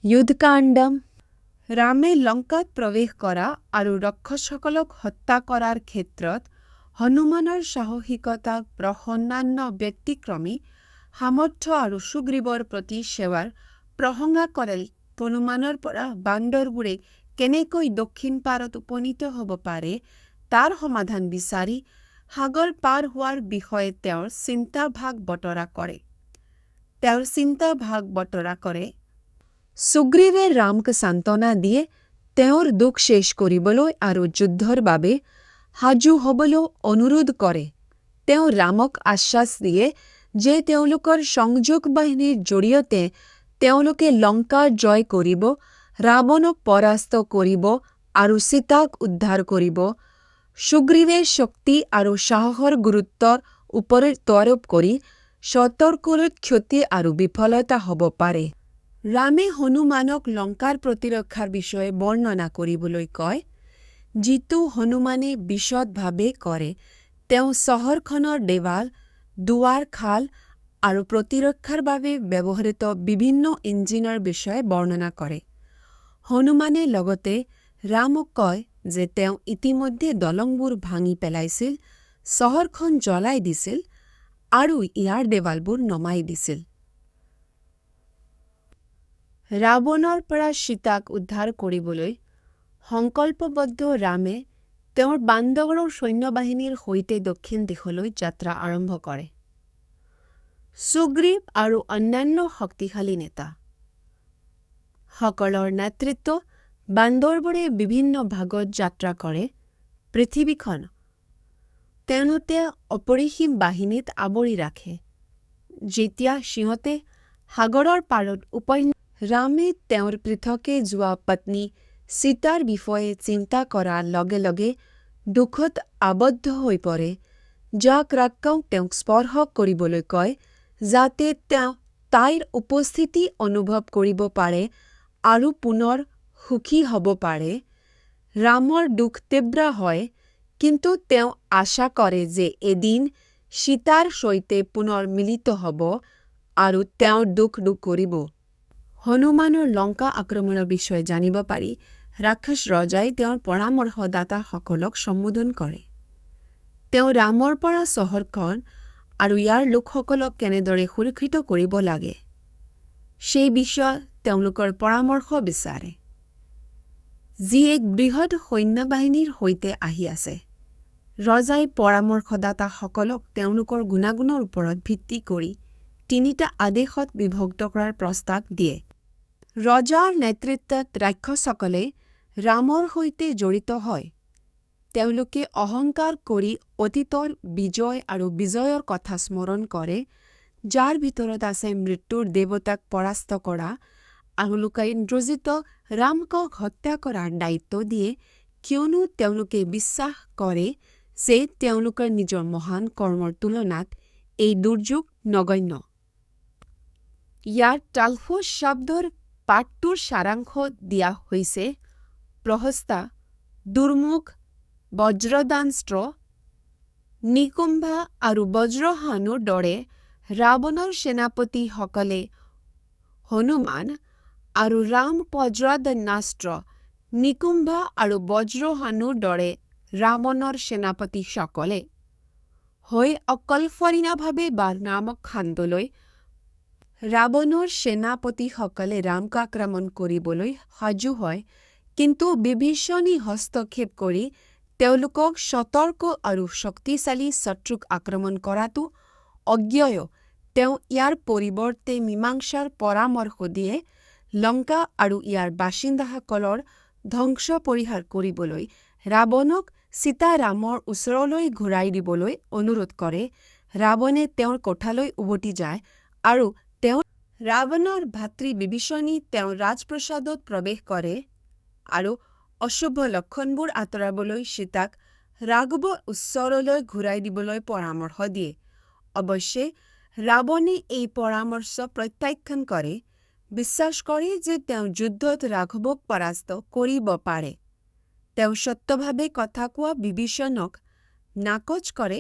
যুদ্ধকাণ্ডম ৰামে লংকাত প্ৰৱেশ কৰা আৰু ৰক্ষসকলক হত্যা কৰাৰ ক্ষেত্ৰত হনুমানৰ সাহসিকতাক অন্যান্য ব্যতিক্ৰমী সামৰ্থ্য আৰু সুগ্ৰীৱৰ প্ৰতি সেৱাৰ প্ৰশংসা কৰে। হনুমানৰ পৰা বান্দৰবোৰে কেনেকৈ দক্ষিণ পাৰত উপনীত হ'ব পাৰে তাৰ সমাধান বিচাৰি সাগৰ পাৰ হোৱাৰ বিষয়ে তেওঁৰ চিন্তা ভাগ বতৰা কৰে। সুগ্ৰীৱে ৰামক সান্তনা দিয়ে তেওঁৰ দুখ শেষ কৰিবলৈ আৰু যুদ্ধৰ বাবে সাজু হ'বলৈ অনুৰোধ কৰে। তেওঁ ৰামক আশ্বাস দিয়ে যে তেওঁলোকৰ সংযোগ বাহিনীৰ জৰিয়তে তেওঁলোকে লংকা জয় কৰিব, ৰাৱণক পৰাস্ত কৰিব আৰু সীতাক উদ্ধাৰ কৰিব। সুগ্ৰীৱে শক্তি আৰু সাহসৰ গুৰুত্বৰ ওপৰত আৰোপ কৰি সতৰ্কলৈ ক্ষতি আৰু বিফলতা হ'ব পাৰে। ৰামে হনুমানক লংকাৰ প্ৰতিৰক্ষাৰ বিষয়ে বৰ্ণনা কৰিবলৈ কয়, যিটো হনুমানে বিশদভাৱে কৰে। তেওঁ চহৰখনৰ দেৱাল, দুৱাৰ, খাল আৰু প্ৰতিৰক্ষাৰ বাবে ব্যৱহৃত বিভিন্ন ইঞ্জিনৰ বিষয়ে বৰ্ণনা কৰে। হনুমানে লগতে ৰামক কয় যে তেওঁ ইতিমধ্যে দলংবোৰ ভাঙি পেলাইছিল, চহৰখন জ্বলাই দিছিল আৰু ইয়াৰ দেৱালবোৰ নমাই দিছিল। ৰাৱণৰ পৰা সীতাক উদ্ধাৰ কৰিবলৈ সংকল্পবদ্ধ ৰামে তেওঁৰ বান্দৰৰ সৈন্যবাহিনীৰ সৈতে দক্ষিণ দিশলৈ যাত্ৰা আৰম্ভ কৰে। সুগ্ৰীৱ আৰু অন্যান্য শক্তিশালী নেতা সকলৰ নেতৃত্বত বান্দৰবোৰে বিভিন্ন ভাগত যাত্ৰা কৰে। পৃথিৱীখন তেওঁলোকে অপৰিসীম বাহিনীত আৱৰি ৰাখে। যেতিয়া সিহঁতে সাগৰৰ পাৰত ৰামে তেওঁৰ পৃথকে যোৱা পত্নী সীতাৰ বিষয়ে চিন্তা কৰাৰ লগে লগে দুখত আবদ্ধ হৈ পৰে, যাক ৰাক্ষসে তেওঁক স্পৰ্শ কৰিবলৈ কয় যাতে তেওঁ তাইৰ উপস্থিতি অনুভৱ কৰিব পাৰে আৰু পুনৰ সুখী হ'ব পাৰে। ৰামৰ দুখ তীব্ৰ হয়, কিন্তু তেওঁ আশা কৰে যে এদিন সীতাৰ সৈতে পুনৰ মিলিত হ'ব আৰু তেওঁৰ দুখ দূৰ কৰিব। হনুমানৰ লংকা আক্ৰমণৰ বিষয়ে জানিব পাৰি ৰাক্ষস ৰজাই তেওঁৰ পৰামৰ্শদাতাসকলক সম্বোধন কৰে। তেওঁ ৰামৰ পৰা চহৰখন আৰু ইয়াৰ লোকসকলক কেনেদৰে সুৰক্ষিত কৰিব লাগে সেই বিষয়ে তেওঁলোকৰ পৰামৰ্শ বিচাৰে, যি এক বৃহৎ সৈন্যবাহিনীৰ সৈতে আহি আছে। ৰজাই পৰামৰ্শদাতাসকলক তেওঁলোকৰ গুণাগুণৰ ওপৰত ভিত্তি কৰি তিনিটা আদেশত বিভক্ত কৰাৰ প্ৰস্তাৱ দিয়ে। ৰজাৰ নেতৃত্বত ৰাক্ষসসকলে ৰামৰ সৈতে জড়িত হয়। তেওঁলোকে অহংকাৰ কৰি অতীতৰ বিজয় আৰু বিজয়ৰ কথা স্মৰণ কৰে, যাৰ ভিতৰত আছে মৃত্যুৰ দেৱতাক পৰাস্ত কৰা, আৰু লোকে ইন্দ্ৰজিৎ ৰামক হত্যা কৰাৰ দায়িত্ব দিয়ে, কিয়নো তেওঁলোকে বিশ্বাস কৰে যে তেওঁলোকৰ নিজৰ মহান কৰ্মৰ তুলনাত এই দুৰ্যোগ নগণ্য। ইয়াত তালফুছ শব্দৰ পাঠটোৰ সাৰাংশ দিয়া হৈছে: প্ৰহস্তা, দুৰ্মুখ, বজ্ৰদাস্ত্ৰ, নিকুম্ভা আৰু বজ্ৰহাণুৰ দৰে ৰাৱণৰ সেনাপতিসকলে হনুমান আৰু ৰাম বজ্ৰদাস্ত্ৰ, নিকুম্ভা আৰু বজ্ৰহাণুৰ দৰে ৰাৱণৰ সেনাপতিসকলে হৈ অকল্পনীয়ভাৱে ৰামক শান্তলৈ ৰাৱণৰ সেনাপতিসকলে ৰামক আক্ৰমণ কৰিবলৈ সাজু হয়, কিন্তু বিভীষণে হস্তক্ষেপ কৰি তেওঁলোকক সতৰ্ক আৰু শক্তিশালী শত্ৰুক আক্ৰমণ কৰাটো অজ্ঞেয়। তেওঁ ইয়াৰ পৰিৱৰ্তে মীমাংসাৰ পৰামৰ্শ দিয়ে, লংকা আৰু ইয়াৰ বাসিন্দাসকলৰ ধ্বংস পৰিহাৰ কৰিবলৈ ৰাৱণক সীতাৰামৰ ওচৰলৈ ঘূৰাই দিবলৈ অনুৰোধ কৰে। ৰাৱণে তেওঁৰ কোঠালৈ উভতি যায় আৰু ৰাৱণৰ ভাতৃ বিভীষণে তেওঁৰ ৰাজপ্ৰসাদত প্ৰৱেশ কৰে আৰু অশুভ লক্ষণবোৰ আঁতৰাবলৈ সীতাক ৰাঘৱৰ ওচৰলৈ ঘূৰাই দিবলৈ পৰামৰ্শ দিয়ে। অৱশ্যে ৰাৱণে এই পৰামৰ্শ প্ৰত্যাখ্যান কৰে, বিশ্বাস কৰে যে তেওঁ যুদ্ধত ৰাঘৱক পৰাস্ত কৰিব পাৰে। তেওঁ সত্যভাৱে কথা কোৱা বিভীষণক নাকচ কৰে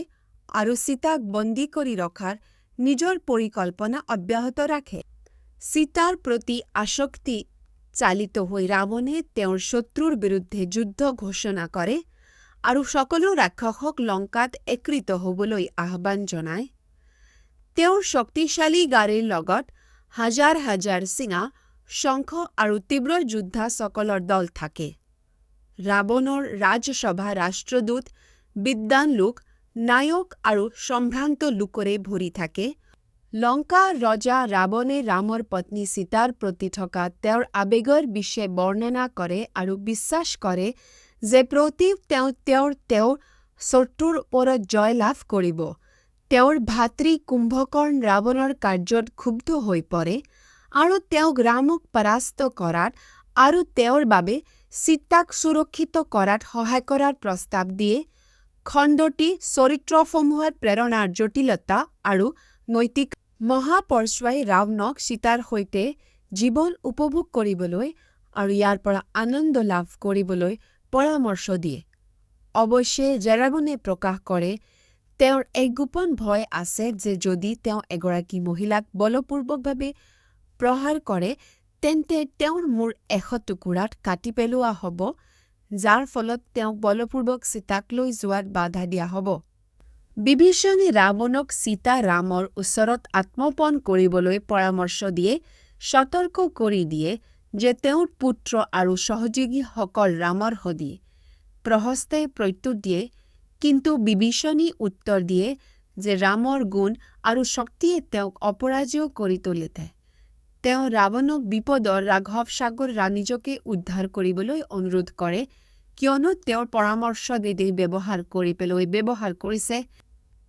আৰু সীতাক বন্দী কৰি ৰখাৰ নিজৰ পৰিকল্পনা অব্যাহত ৰাখে। সীতাৰ প্ৰতি আসক্তি চালিত হৈ ৰাৱণে তেওঁৰ শত্ৰুৰ বিৰুদ্ধে যুদ্ধ ঘোষণা কৰে আৰু সকলো ৰাক্ষসক লংকাত একত্ৰিত হ'বলৈ আহ্বান জনায়। তেওঁৰ শক্তিশালী গাড়ীৰ লগত হাজাৰ হাজাৰ চিঙা, শংখ আৰু তীব্ৰ যোদ্ধাসকলৰ দল থাকে। ৰাৱণৰ ৰাজসভা ৰাষ্ট্ৰদূত, বিদ্বান লোক, নায়ক আৰু সম্ভ্ৰান্ত লোকৰে ভৰি থাকে। লংকাৰ ৰজা ৰাৱণে ৰামৰ পত্নী সীতাৰ প্ৰতি থকা তেওঁৰ আৱেগৰ বিষয়ে বৰ্ণনা কৰে আৰু বিশ্বাস কৰে যে তেওঁ শত্ৰুৰ ওপৰত জয় লাভ কৰিব। তেওঁৰ ভাতৃ কুম্ভকৰ্ণ ৰাৱণৰ কাৰ্যত ক্ষুব্ধ হৈ পৰে আৰু তেওঁক ৰামক পৰাস্ত কৰাত আৰু তেওঁৰ বাবে সীতাক সুৰক্ষিত কৰাত সহায় কৰাৰ প্ৰস্তাৱ দিয়ে। খণ্ডটি চৰিত্ৰসমূহৰ প্ৰেৰণাৰ জটিলতা আৰু নৈতিক মহাপৰ্যায়ে ৰাৱণক সীতাৰ সৈতে জীৱন উপভোগ কৰিবলৈ আৰু ইয়াৰ পৰা আনন্দ লাভ কৰিবলৈ পৰামৰ্শ দিয়ে। অৱশ্যে ৰাৱণে প্ৰকাশ কৰে তেওঁৰ এক গোপন ভয় আছে যে যদি তেওঁ এগৰাকী মহিলাক বলপূৰ্বকভাৱে প্ৰহাৰ কৰে তেন্তে তেওঁৰ মূৰ ১০০ টুকুৰাত কাটি পেলোৱা হ'ব, যাৰ ফলত তেওঁক বলপূৰ্বক সীতাক লৈ যোৱাত বাধা দিয়া হ'ব। বিভীষণে ৰাৱণক সীতা ৰামৰ ওচৰত আত্মপণ কৰিবলৈ পৰামৰ্শ দিয়ে, সতৰ্ক কৰি দিয়ে যে তেওঁৰ পুত্ৰ আৰু সহযোগীসকল ৰামৰ সদৃশ। প্ৰহস্তে প্ৰত্যুত্তৰ দিয়ে, কিন্তু বিভীষণে উত্তৰ দিয়ে যে ৰামৰ গুণ আৰু শক্তিয়ে তেওঁক অপৰাজেয় কৰি তুলিছে। তেওঁ ৰাৱণক বিপদৰ ৰাঘৱ সাগৰ নিজকে উদ্ধাৰ কৰিবলৈ অনুৰোধ কৰে, কিয়নো তেওঁৰ পৰামৰ্শবেদী ব্যৱহাৰ কৰিছে।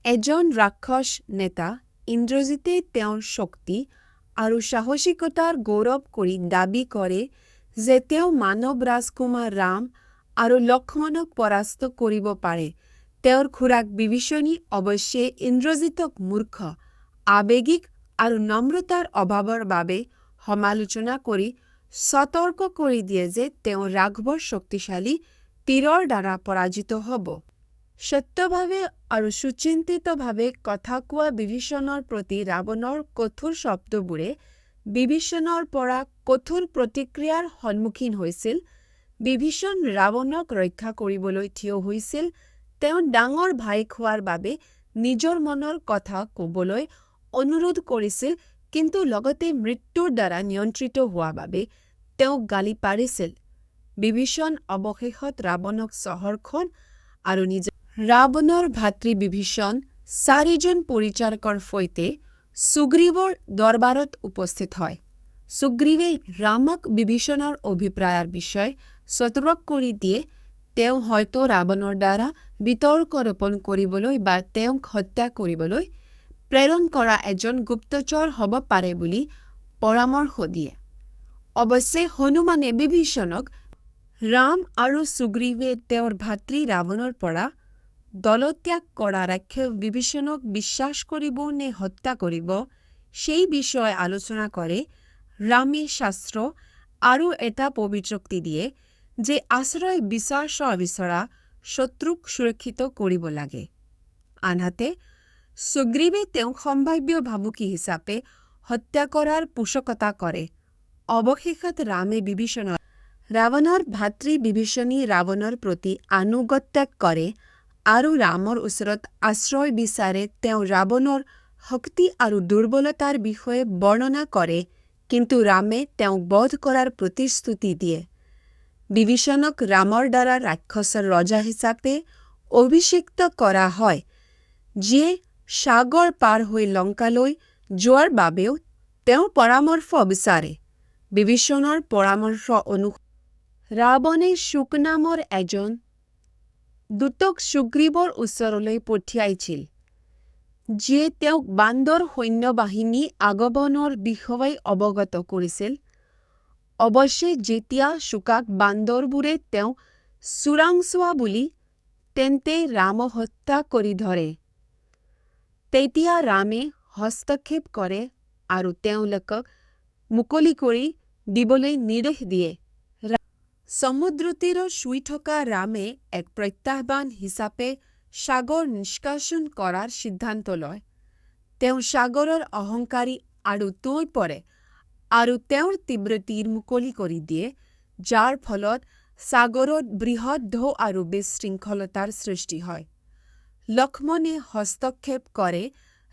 এজন ৰাক্ষস নেতা ইন্দ্ৰজিতে তেওঁৰ শক্তি আৰু সাহসিকতাৰ গৌৰৱ কৰি দাবী কৰে যে তেওঁ মানৱ ৰাজকুমাৰ ৰাম আৰু লক্ষ্মণক পৰাস্ত কৰিব পাৰে। তেওঁৰ খুৰাক বিভীষণে অৱশ্যে ইন্দ্ৰজিতক মূৰ্খ, আৱেগিক আৰু নম্ৰতাৰ অভাৱৰ বাবে সমালোচনা কৰি সতৰ্ক কৰি দিয়ে যে তেওঁ ৰাঘৱৰ শক্তিশালী তীৰৰ দ্বাৰা পৰাজিত হ'ব। সত্যভাৱে আৰু সুচিন্তিতভাৱে কথা কোৱা বিভীষণৰ প্ৰতি ৰাৱণৰ কঠোৰ শব্দবোৰে বিভীষণৰ পৰা কঠোৰ প্ৰতিক্ৰিয়াৰ সন্মুখীন হৈছিল। বিভীষণ ৰাৱণক ৰক্ষা কৰিবলৈ থিয় হৈছিল। তেওঁ ডাঙৰ ভায়েক হোৱাৰ বাবে নিজৰ মনৰ কথা ক'বলৈ অনুৰোধ কৰিছিল, কিন্তু লগতে মৃত্যুৰ দ্বাৰা নিয়ন্ত্ৰিত হোৱাৰ বাবে তেওঁক গালি পাৰিছিল। বিভীষণ অৱশেষত ৰাৱণক চহৰখন আৰু ৰাৱণৰ ভাতৃ বিভীষণ ৪জন পৰিচাৰকৰ সৈতে সুগ্ৰীৱৰ দৰবাৰত উপস্থিত হয়। সুগ্ৰীৱে ৰামক বিভীষণৰ অভিপ্ৰায়ৰ বিষয়ে সতৰ্ক কৰি দিয়ে। তেওঁ হয়তো ৰাৱণৰ দ্বাৰা বিতৰ্ক ৰোপণ কৰিবলৈ বা তেওঁক হত্যা কৰিবলৈ প্ৰেৰণ কৰা এজন গুপ্তচৰ হ'ব পাৰে বুলি পৰামৰ্শ দিয়ে। অৱশ্যে হনুমানে বিভীষণক ৰাম আৰু সুগ্ৰীৱে তেওঁৰ ভাতৃ ৰাৱণৰ পৰা দলত্যাগ কৰা ৰাক্ষস বিভীষণক বিশ্বাস কৰিব নে হত্যা কৰিব সেই বিষয়ে আলোচনা কৰে। ৰামে শাস্ত্ৰ আৰু এটা পবিত্ৰোক্তি দিয়ে যে আশ্ৰয় বিচৰা শত্ৰুক সুৰক্ষিত কৰিব লাগে। আনহাতে সুগ্ৰীৱে তেওঁক সম্ভাৱ্য ভাবুকি হিচাপে হত্যা কৰাৰ পোষকতা কৰে। অৱশেষত ৰামে ৰাৱণৰ ভাতৃ বিভীষণে ৰাৱণৰ প্ৰতি আনুগত্য কৰে আৰু ৰামৰ ওচৰত আশ্ৰয় বিচাৰে। তেওঁ ৰাৱণৰ শক্তি আৰু দুৰ্বলতাৰ বিষয়ে বৰ্ণনা কৰে, কিন্তু ৰামে তেওঁক বধ কৰাৰ প্ৰতিশ্ৰুতি দিয়ে। বিভীষণক ৰামৰ দ্বাৰা ৰাক্ষসৰ ৰজা হিচাপে অভিষিক্ত কৰা হয়, যিয়ে সাগৰ পাৰ হৈ লংকালৈ যোৱাৰ বাবেও তেওঁৰ পৰামৰ্শ বিচাৰে। বিভীষণৰ পৰামৰ্শ অনুসৰি ৰাৱণে শুক নামৰ এজন দূতক সুগ্ৰীৱৰ ওচৰলৈ পঠিয়াইছিল, যিয়ে তেওঁক বান্দৰ সৈন্যবাহিনীৰ আগমনৰ বিষয়ে অৱগত কৰিছিল। অৱশ্যে যেতিয়া শুকাক বান্দৰবোৰে তেওঁক চোৰাংচোৱা বুলি তেন্তে ৰামক হত্যা কৰি ধৰে, তেতিয়া ৰামে হস্তক্ষেপ কৰে আৰু তেওঁলোকক মুকলি কৰি দিবলৈ নিৰ্দেশ দিয়ে। সমুদ্ৰতীৰত শুই থকা ৰামে এক প্ৰত্যাহ্বান হিচাপে সাগৰ নিষ্কাশন কৰাৰ সিদ্ধান্ত লয়। তেওঁ সাগৰৰ অহংকাৰী আৰু হৈ পৰে আৰু তেওঁৰ তীব্ৰ তীৰ মুকলি কৰি দিয়ে, যাৰ ফলত সাগৰত বৃহৎ ঢৌ আৰু বিশৃংখলতাৰ সৃষ্টি হয়। লক্ষ্মণে হস্তক্ষেপ কৰে,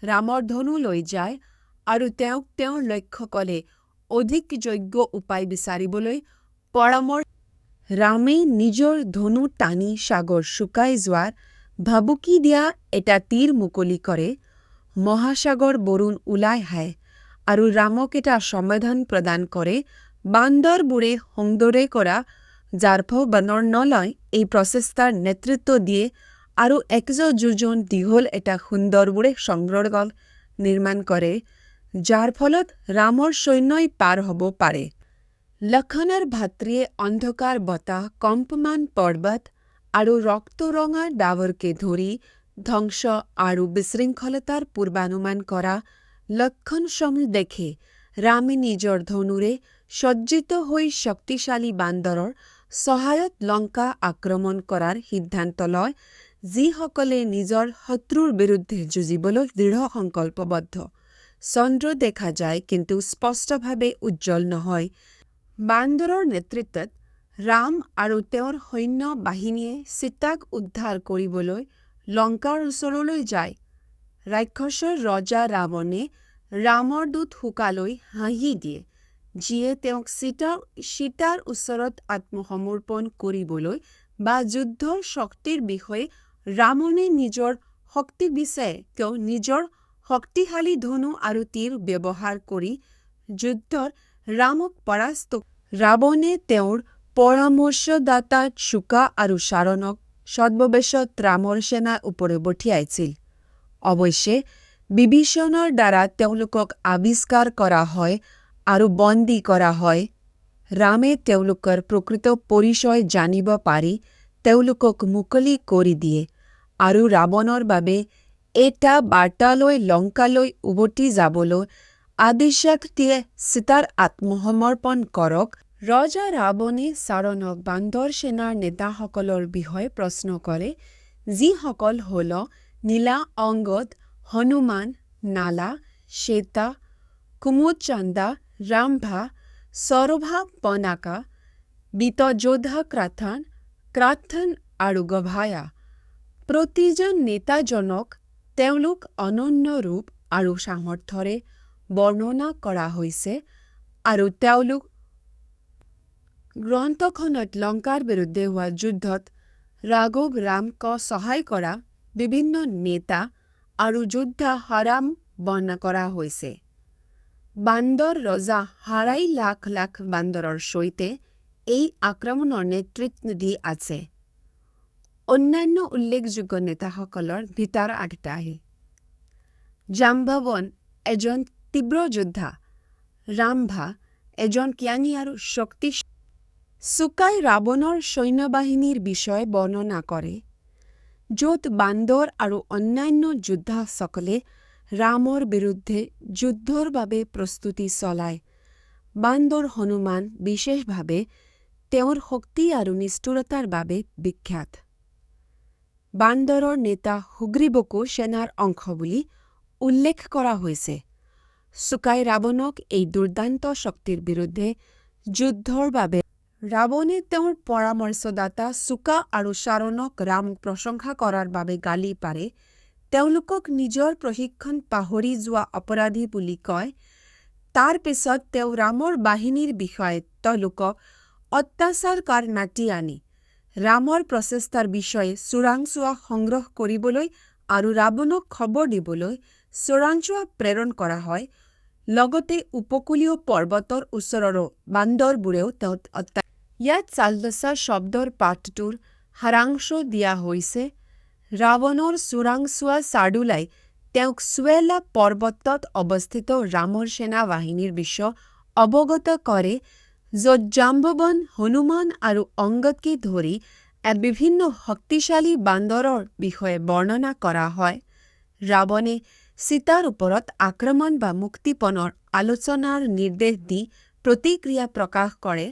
ৰামৰ ধনু লৈ যায় আৰু তেওঁক তেওঁৰ লক্ষ্যকলে অধিক যোগ্য উপায় বিচাৰিবলৈ পৰামৰ্শ। ৰামে নিজৰ ধনু টানি সাগৰ শুকাই যোৱাৰ ভাবুকি দিয়া এটা তীৰ মুকলি কৰে। মহাসাগৰ বৰুণ ওলাই আহে আৰু ৰামক এটা সমাধান প্ৰদান কৰে। বান্দৰবোৰে সংদৰে কৰা জাৰ্ফবানৰ নলয় এই প্ৰচেষ্টাৰ নেতৃত্ব দিয়ে আৰু 100 যোজন দীঘল এটা সুন্দৰবোৰে সংগ্ৰহ নিৰ্মাণ কৰে, যাৰ ফলত ৰামৰ সৈন্যই পাৰ হ'ব পাৰে। লক্ষ্মণৰ ভাতৃয়ে অন্ধকাৰ বতাহ, কম্পমান পৰ্বত আৰু ৰক্তৰঙা ডাৱৰকে ধৰি ধ্বংস আৰু বিশৃংখলতাৰ পূৰ্বানুমান কৰা লক্ষণসমূহ দেখে। ৰামে নিজৰ ধনুৰে সজ্জিত হৈ শক্তিশালী বান্দৰৰ সহায়ত লংকা আক্ৰমণ কৰাৰ সিদ্ধান্ত লয়, যিসকলে নিজৰ শত্ৰুৰ বিৰুদ্ধে যুঁজিবলৈ দৃঢ় সংকল্পবদ্ধ। চন্দ্ৰ দেখা যায় কিন্তু স্পষ্টভাৱে উজ্জ্বল নহয়। বান্দৰৰ নেতৃত্বত ৰাম আৰু তেওঁৰ সৈন্য বাহিনীয়ে সীতাক উদ্ধাৰ কৰিবলৈ লংকাৰ ওচৰলৈ যায়। ৰাক্ষসৰ ৰজা ৰাৱণে ৰামৰ দূত সুকালৈ হাঁহি দিয়ে, যিয়ে তেওঁক সীতাৰ ওচৰত আত্মসমৰ্পণ কৰিবলৈ বা যুদ্ধৰ শক্তিৰ বিষয়ে ৰাৱণে নিজৰ শক্তি বিচাৰে। তেওঁ নিজৰ শক্তিশালী ধনু আৰু তীৰ ব্যৱহাৰ কৰি যুদ্ধত ৰামক পৰাস্ত। ৰাৱণে তেওঁৰ পৰামৰ্শদাতা শুকা আৰু চাৰণক ছদ্মবেশত ৰামৰ সেনাৰ ওপৰত পঠিয়াইছিল। অৱশ্যে বিভীষণৰ দ্বাৰা তেওঁলোকক আৱিষ্কাৰ কৰা হয় আৰু বন্দী কৰা হয়। ৰামে তেওঁলোকৰ প্ৰকৃত পৰিচয় জানিব পাৰি তেওঁলোকক মুকলি কৰি দিয়ে আৰু ৰাৱণৰ বাবে এটা বাৰ্তা লৈ লংকালৈ উভতি যাবলৈ আদেশ দিয়ে, সীতাৰ আত্মসমৰ্পণ কৰক। ৰজা ৰাৱণে চাৰণক বান্দৰ সেনাৰ নেতাসকলৰ বিষয়ে প্ৰশ্ন কৰে, যিসকল হ'ল নীলা, অংগদ, হনুমান, নালা, শ্বেতা, কুমুদচন্দা, ৰামভা, সৰভা, পনাকা, বিতযোদ্ধা, কৃথান আৰু গভায়া। প্ৰতিজন নেতাজনক তেওঁলোক অনন্য ৰূপ আৰু সামৰ্থ্যৰে বৰ্ণনা কৰা হৈছে আৰু তেওঁলোক গ্ৰন্থখনত লংকাৰ বিৰুদ্ধে হোৱা যুদ্ধত ৰামক সহায় কৰা বিভিন্ন নেতা আৰু যোদ্ধা নাম বৰ্ণনা কৰা হৈছে। বান্দৰ ৰজা হাৰাই লাখ লাখ বান্দৰৰ সৈতে এই আক্ৰমণৰ নেতৃত্ব দি আছে। অন্যান্য উল্লেখযোগ্য নেতাসকলৰ ভিতৰত আগটাই জাম্বৱন এজন তীব্ৰ যোদ্ধা, ৰামভা এজন জ্ঞানী আৰু শক্তিশালী। শুকাই ৰাৱণৰ সৈন্যবাহিনীৰ বিষয়ে বৰ্ণনা কৰে, য'ত বান্দৰ আৰু অন্যান্য যোদ্ধাসকলে ৰামৰ বিৰুদ্ধে যুদ্ধৰ বাবে প্ৰস্তুতি চলায়। বান্দৰ হনুমান বিশেষভাৱে তেওঁৰ শক্তি আৰু নিষ্ঠুৰতাৰ বাবে বিখ্যাত। বান্দৰৰ নেতা সুগ্ৰীবকো সেনাৰ অংশ বুলি উল্লেখ কৰা হৈছে। শুকাই ৰাৱণক এই দুৰ্দান্ত শক্তিৰ বিৰুদ্ধে যুদ্ধৰ বাবে ৰাৱণে তেওঁৰ পৰামৰ্শদাতা শুকা আৰু চাৰণক ৰামক প্ৰশংসা কৰাৰ বাবে গালি পাৰে। তেওঁলোকক নিজৰ প্ৰশিক্ষণ পাহৰি যোৱা অপৰাধী বুলি কয়। তাৰ পিছত তেওঁ ৰামৰ বাহিনীৰ বিষয়ে তেওঁলোকক অত্যাচাৰ মাতি আনি ৰামৰ প্ৰচেষ্টাৰ বিষয়ে চোৰাংচোৱা সংগ্ৰহ কৰিবলৈ আৰু ৰাৱণক খবৰ দিবলৈ চোৰাংচোৱা প্ৰেৰণ কৰা হয়। লগতে উপকূলীয় পৰ্বতৰ ওচৰৰ বান্দৰবোৰেও তেওঁক ইয়াত চালদচা শব্দৰ পাঠটোৰ সাৰাংশ দিয়া হৈছে। ৰাৱণৰ চোৰাংচোৱা চাৰ্দুলাই তেওঁক চুৱেলা পৰ্বতত অৱস্থিত ৰামৰ সেনাবাহিনীৰ বিষয়ে অৱগত কৰে, য'ত জাম্বৱন, হনুমান আৰু অংগদকে ধৰি বিভিন্ন শক্তিশালী বান্দৰৰ বিষয়ে বৰ্ণনা কৰা হয়। ৰাৱণে সীতাৰ ওপৰত আক্ৰমণ বা মুক্তিপণৰ আলোচনাৰ নিৰ্দেশ দি প্ৰতিক্ৰিয়া প্ৰকাশ কৰে।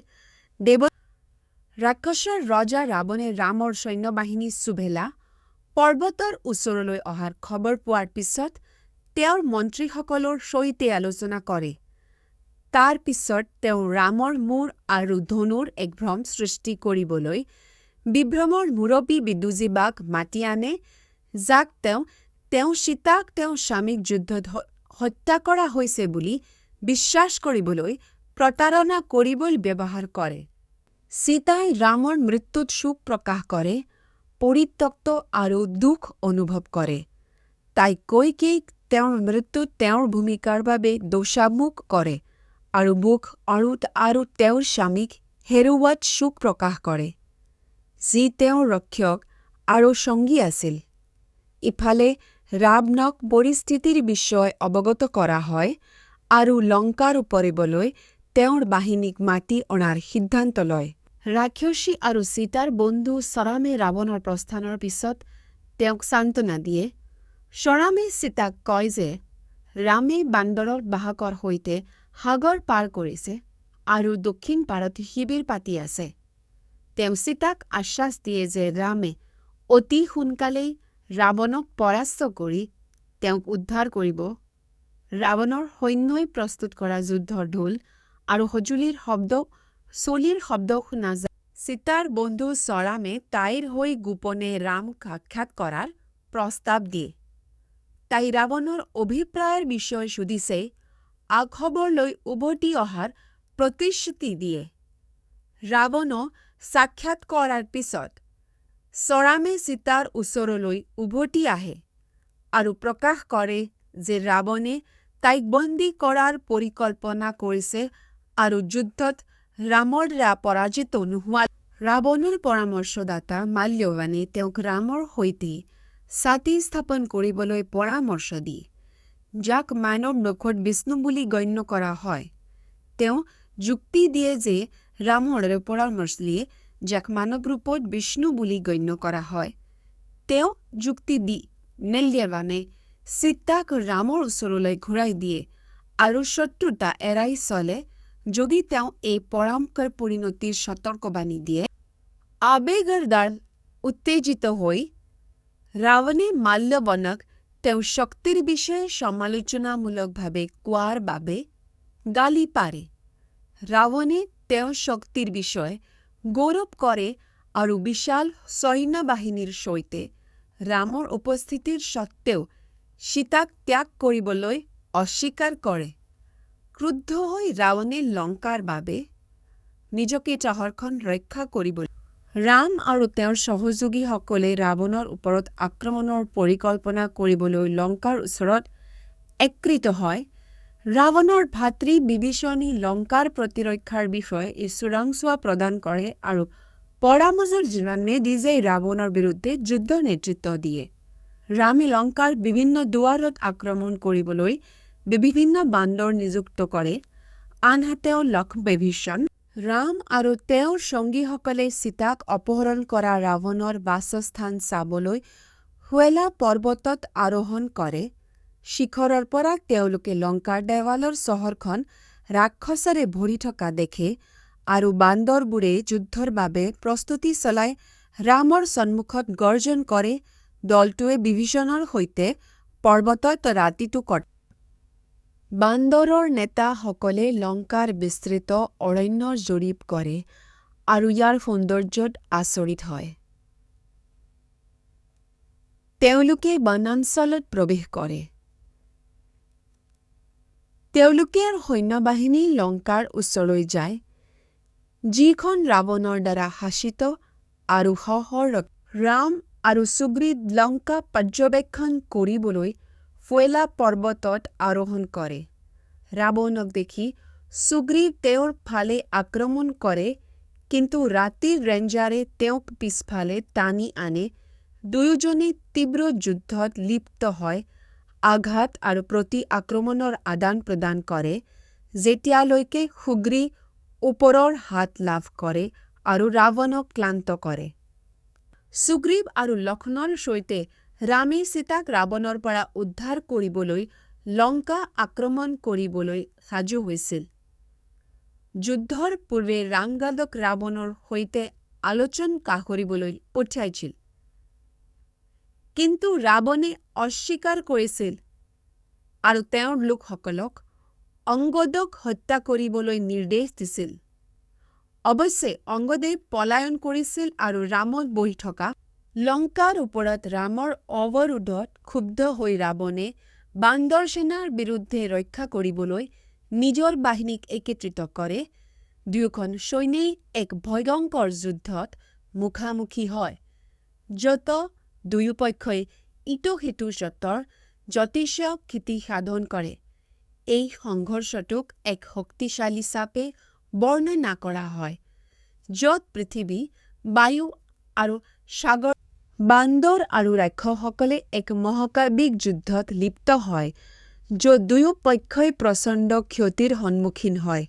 ৰাক্ষসৰ ৰজা ৰাৱণে ৰামৰ সৈন্যবাহিনী সুভেলা পৰ্বতৰ ওচৰলৈ অহাৰ খবৰ পোৱাৰ পিছত তেওঁৰ মন্ত্ৰীসকলৰ সৈতে আলোচনা কৰে। তাৰ পিছত তেওঁ ৰামৰ মূৰ আৰু ধনুৰ এক ভ্ৰম সৃষ্টি কৰিবলৈ বিভ্ৰমৰ মুৰব্বী বিদুজীবাক মাতি আনে, যাক তেওঁ সীতাক তেওঁৰ স্বামীক যুদ্ধত হত্যা কৰা হৈছে বুলি বিশ্বাস কৰিবলৈ প্ৰতাৰণা কৰিবলৈ ব্যৱহাৰ কৰে। সীতাই ৰামৰ মৃত্যুত শোক প্ৰকাশ কৰে, পৰিত্যক্ত আৰু দুখ অনুভৱ কৰে। তাই কইকেয়ীক তেওঁৰ মৃত্যুত তেওঁৰ ভূমিকাৰ বাবে দোষাৰোপ কৰে আৰু তেওঁৰ স্বামীক হেৰুওৱাত শোক প্ৰকাশ কৰে, যি তেওঁৰ ৰক্ষক আৰু সঙ্গী আছিল। ইফালে ৰাৱণক পৰিস্থিতিৰ বিষয়ে অৱগত কৰা হয় আৰু লংকাৰ উপৰিবলৈ তেওঁৰ বাহিনীক মাতি অনাৰ সিদ্ধান্ত লয়। ৰাক্ষসী আৰু সীতাৰ বন্ধু সৰামে ৰাৱণৰ প্ৰস্থানৰ পিছত তেওঁক সান্তনা দিয়ে। সৰামে সীতাক কয় যে ৰামে বান্দৰৰ বাহকৰ সৈতে সাগৰ পাৰ কৰিছে আৰু দক্ষিণ পাৰত শিবিৰ পাতি আছে। তেওঁ সীতাক আশ্বাস দিয়ে যে ৰামে অতি সোনকালেই ৰাৱণক পৰাস্ত কৰি তেওঁক উদ্ধাৰ কৰিব। ৰাৱণৰ সৈন্যই প্ৰস্তুত কৰা যুদ্ধৰ ঢোল আৰু সঁজুলিৰ চলিৰ শব্দ শুনা যায়। সীতাৰ বন্ধু সৰামে তাইৰ হৈ গোপনে ৰামক সাক্ষাৎ কৰাৰ প্ৰস্তাৱ দিয়ে। তাই ৰাৱণৰ অভিপ্ৰায়ৰ বিষয়ে সুধিছে, খবৰ লৈ উভতি অহাৰ প্ৰতিশ্ৰুতি দিয়ে। ৰাৱণক সাক্ষাৎ কৰাৰ পিছত সৰামে সীতাৰ ওচৰলৈ উভতি আহে আৰু প্ৰকাশ কৰে যে ৰাৱণে তাইক বন্দী কৰাৰ পৰিকল্পনা কৰিছে আৰু যুদ্ধত ৰামৰ দ্বাৰা পৰাজিত নোহোৱা। ৰাৱণৰ পৰামৰ্শদাতা মাল্যৱানে তেওঁক ৰামৰ সৈতে ছাতি স্থাপন কৰিবলৈ পৰামৰ্শ দিয়ে, যাক মানৱ মুখত বিষ্ণু বুলি গণ্য কৰা হয়। তেওঁ যুক্তি দিয়ে যে ৰামৰ পৰামৰ্শ দিয়ে, যাক মানৱ ৰূপত বিষ্ণু বুলি গণ্য কৰা হয়। তেওঁ যুক্তি দি মাল্যৱানে সীতাক ৰামৰ ওচৰলৈ ঘূৰাই দিয়ে আৰু শত্ৰুতা এৰাই চলে যদি তেওঁ এই পৰামৰ্শৰ পৰিণতিৰ সতৰ্কবাণী দিয়ে। আৱেগৰ দ্বাৰা উত্তেজিত হৈ ৰাৱণে মাল্যৱানক তেওঁৰ শক্তিৰ বিষয়ে সমালোচনামূলকভাৱে কোৱাৰ বাবে গালি পাৰে। ৰাৱণে তেওঁৰ শক্তিৰ বিষয়ে গৌৰৱ কৰে আৰু বিশাল সৈন্যবাহিনীৰ সৈতে ৰামৰ উপস্থিতিৰ স্বত্বেও সীতাক ত্যাগ কৰিবলৈ অস্বীকাৰ কৰে। ক্ৰুদ্ধ হৈ ৰাৱণে লংকাৰ বাবে নিজকে চহৰখন ৰক্ষা কৰিবলৈ ৰাম আৰু তেওঁৰ সহযোগীসকলে ৰাৱণৰ ওপৰত আক্ৰমণৰ পৰিকল্পনা কৰিবলৈ লংকাৰ ওচৰত একত্ৰিত হয়। ৰাৱণৰ ভাতৃ বিভীষণে লংকাৰ প্ৰতিৰক্ষাৰ বিষয়ে এই চোৰাংচোৱা প্ৰদান কৰে আৰু পৰামৰ্শৰ যোগান নিজেই ৰাৱণৰ বিৰুদ্ধে যুদ্ধ নেতৃত্ব দিয়ে। ৰামে লংকাৰ বিভিন্ন দুৱাৰত আক্ৰমণ কৰিবলৈ বিভিন্ন বান্দৰ নিযুক্ত কৰে। আনহাতে লক্ষ্মণ ৰাম আৰু তেওঁৰ সঙ্গীসকলে সীতাক অপহৰণ কৰা ৰাৱণৰ বাসস্থান চাবলৈ শুৱেলা পৰ্বতত আৰোহণ কৰে। শিখৰৰ পৰা তেওঁলোকে লংকাৰ দেৱালৰ চহৰখন ৰাক্ষসেৰে ভৰি থকা দেখে আৰু বান্দৰবোৰে যুদ্ধৰ বাবে প্ৰস্তুতি চলাই ৰামৰ সন্মুখত গৰ্জন কৰে। দলটোৱে বিভীষণৰ সৈতে পৰ্বতত ৰাতিটো কটায়। বান্দৰৰ নেতাসকলে লংকাৰ বিস্তৃত অৰণ্যৰ জৰীপ কৰে আৰু ইয়াৰ সৌন্দৰ্যত আচৰিত হয়। তেওঁলোকে বনাঞ্চলত প্ৰৱেশ কৰে। তেওঁলোকে সৈন্যবাহিনী লংকাৰ ওচৰলৈ যায়, যিখন ৰাৱণৰ দ্বাৰা শাসিত আৰু ৰাম আৰু সুগ্ৰীৱ লংকা পৰ্যবেক্ষণ কৰিবলৈ শুৱেলা পৰ্বতত আৰোহণ কৰে। ৰাৱণক দেখি সুগ্ৰীৱ তেওঁৰ ফালে আক্ৰমণ কৰে, কিন্তু ৰাতিৰ ৰেঞ্জাৰে তেওঁক পিছফালে টানি আনে। দুয়োজনে তীব্ৰ যুদ্ধত লিপ্ত হয়, আঘাত আৰু প্ৰতি আক্ৰমণৰ আদান প্ৰদান কৰে, যেতিয়ালৈকে সুগ্ৰীৱ ওপৰৰ হাত লাভ কৰে আৰু ৰাৱণক ক্লান্ত কৰে। সুগ্ৰীৱ আৰু লক্ষ্মণৰ সৈতে ৰামে সীতাক ৰাৱণৰ পৰা উদ্ধাৰ কৰিবলৈ লংকা আক্ৰমণ কৰিবলৈ সাজু হৈছিল। যুদ্ধৰ পূৰ্বে ৰাংগাদক ৰাৱণৰ সৈতে আলোচনা কৰিবলৈ পঠিয়াইছিল, কিন্তু ৰাৱণে অস্বীকাৰ কৰিছিল আৰু তেওঁৰ লোকসকলক অংগদক হত্যা কৰিবলৈ নিৰ্দেশ দিছিল। অৱশ্যে অংগদে পলায়ন কৰিছিল আৰু ৰামত বহি থকা লংকাৰ ওপৰত ৰামৰ অৱৰোধত ক্ষুব্ধ হৈ ৰাৱণে বান্দৰ সেনাৰ বিৰুদ্ধে ৰক্ষা কৰিবলৈ নিজৰ বাহিনীক একত্ৰিত কৰে। দুয়োখন সৈন্যই এক ভয়ংকৰ যুদ্ধত মুখামুখি হয়, য'ত দুয়ো পক্ষই ইটো সিটোৰ যথেষ্ট ক্ষতি সাধন কৰে। এই সংঘৰ্ষটোক এক শক্তিশালী চাপে বৰ্ণনা কৰা হয়, য'ত পৃথিৱী, বায়ু আৰু সাগৰ বান্দৰ আৰু ৰাক্ষসসকলে এক মহাকাব্যিক যুদ্ধত লিপ্ত হয়, য'ত দুয়ো পক্ষই প্ৰচণ্ড ক্ষতিৰ সন্মুখীন হয়।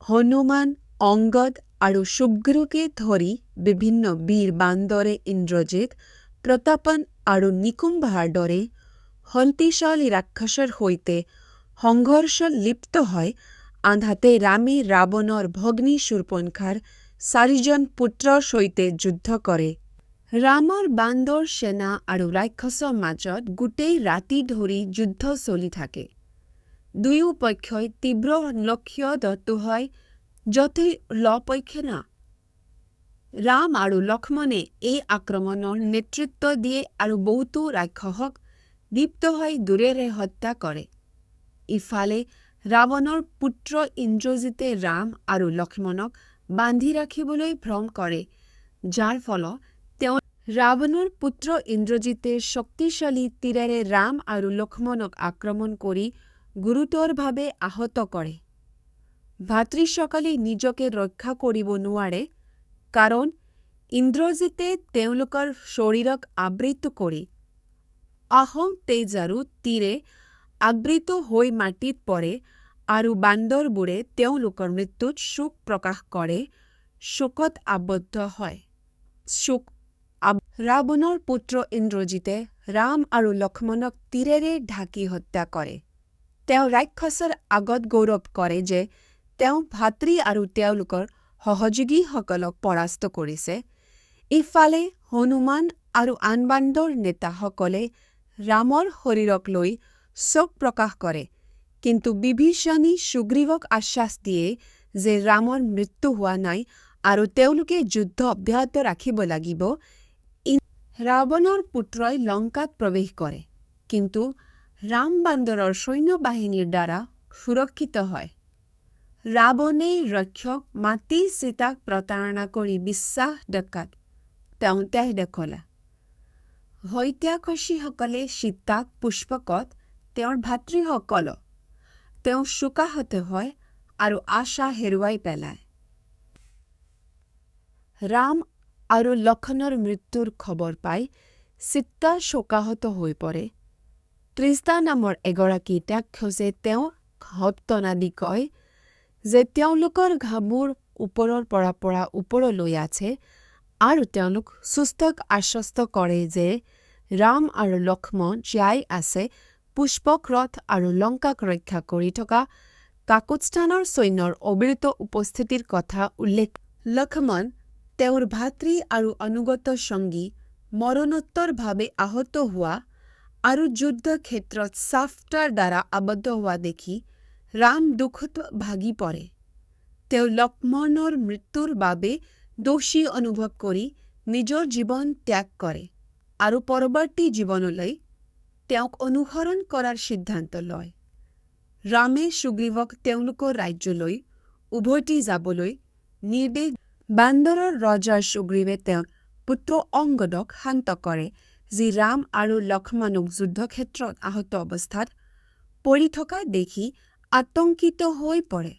হনুমান, অংগদ আৰু সুগ্ৰীৱকে ধৰি বিভিন্ন বীৰ বান্দৰে ইন্দ্ৰজিৎ, প্ৰতাপন আৰু নিকুম্ভাৰ দৰে শক্তিশালী ৰাক্ষসৰ সৈতে সংঘৰ্ষত লিপ্ত হয়। আনহাতে ৰামে ৰাৱণৰ ভগ্নী শূৰ্পণখাৰ 4জন পুত্ৰৰ সৈতে যুদ্ধ কৰে। ৰামৰ বান্দৰ সেনা আৰু ৰাক্ষসৰ মাজত গোটেই ৰাতি ধৰি যুদ্ধ চলি থাকে। দুয়ো পক্ষই তীব্ৰ লক্ষ্যদত্ত হয়, য'তে লপক্ষেনা ৰাম আৰু লক্ষ্মণে এই আক্ৰমণৰ নেতৃত্ব দিয়ে আৰু বহুতো ৰাক্ষসক দীপ্ত হৈ দূৰেৰে হত্যা কৰে। ইফালে ৰাৱণৰ পুত্ৰ ইন্দ্ৰজিতে ৰাম আৰু লক্ষ্মণক বান্ধি ৰাখিবলৈ ভ্ৰম কৰে, যাৰ ফলত তেওঁ ৰাৱণৰ পুত্ৰ ইন্দ্ৰজিতে শক্তিশালী তীৰেৰে ৰাম আৰু লক্ষ্মণক আক্ৰমণ কৰি গুৰুতৰভাৱে আহত কৰে। ভাতৃসকলে নিজকে ৰক্ষা কৰিব নোৱাৰে, কাৰণ ইন্দ্ৰজিতে তেওঁলোকৰ শৰীৰক আবৃত কৰি আহোম তেজ আৰু তীৰে আবৃত হৈ মাটিত পৰে আৰু বান্দৰবোৰে তেওঁলোকৰ মৃত্যুত শোক প্ৰকাশ কৰে, শোকত আবদ্ধ হয়। ৰাৱণৰ পুত্ৰ ইন্দ্ৰজিতে ৰাম আৰু লক্ষ্মণক তীৰেৰে ঢাকি হত্যা কৰে। তেওঁ ৰাক্ষসৰ আগত গৌৰৱ কৰে যে তেওঁ ভাতৃ আৰু তেওঁলোকৰ সহযোগীসকলক পৰাস্ত কৰিছে। ইফালে হনুমান আৰু আন বান্দৰ নেতাসকলে ৰামৰ শৰীৰক লৈ শোক প্ৰকাশ কৰে, কিন্তু বিভীষণে সুগ্ৰীৱক আশ্বাস দিয়ে যে ৰামৰ মৃত্যু হোৱা নাই আৰু তেওঁলোকে যুদ্ধ অব্যাহত ৰাখিব লাগিব। ৰাৱণৰ পুত্ৰই লংকাত প্ৰৱেশ কৰে, কিন্তু ৰাম বান্দৰৰ সৈন্যবাহিনীৰ দ্বাৰা সুৰক্ষিত হয়। ৰাৱণে ৰক্ষক মাতি সীতাক প্ৰতাৰণা কৰি বিশ্বাসঘাতকতাত তেওঁ দেহ দেখুৱালে। হত্যাকাৰীসকলে সীতাক পুষ্পকত তেওঁৰ ভাতৃসকলক তেওঁ শোকাহত হয় আৰু আশা হেৰুৱাই পেলায়। ৰাম আৰু লক্ষ্মণৰ মৃত্যুৰ খবৰ পাই সীতা শোকাহত হৈ পৰে। তৃষ্ণা নামৰ এগৰাকী ৰাক্ষসে তেওঁক সান্ত্বনা দি কয় যে তেওঁলোকৰ ঘামবোৰ ওপৰৰ পৰা ওপৰলৈ আছে আৰু তেওঁলোক সুস্থক আশ্বস্ত কৰে যে ৰাম আৰু লক্ষ্মণ জীয়াই আছে। পুষ্পক ৰথ আৰু লংকাক ৰক্ষা কৰি থকা কাকুস্থানৰ সৈন্যৰ অবিৰত উপস্থিতিৰ কথা উল্লেখ লক্ষ্মণ তেওঁৰ ভাতৃ আৰু অনুগত সঙ্গী মৰণোত্তৰভাৱে আহত হোৱা আৰু যুদ্ধক্ষেত্ৰত শ্বাফ্টৰ দ্বাৰা আবদ্ধ হোৱা দেখি ৰাম দুখত ভাগি পৰে। তেওঁ লক্ষ্মণৰ মৃত্যুৰ বাবে দোষী অনুভৱ কৰি নিজৰ জীৱন ত্যাগ কৰে আৰু পৰৱৰ্তী জীৱনলৈ তেওঁক অনুসৰণ কৰাৰ সিদ্ধান্ত লয়। ৰামে সুগ্ৰীৱক তেওঁলোকৰ ৰাজ্যলৈ উভতি যাবলৈ নিৰ্দেশ বান্দৰৰ ৰজা সুগ্ৰীৱে তেওঁৰ পুত্ৰ অংগদক শান্ত কৰে, যি ৰাম আৰু লক্ষ্মণক যুদ্ধক্ষেত্ৰত আহত অৱস্থাত পৰি থকা দেখি আতংকিত হৈ পৰে।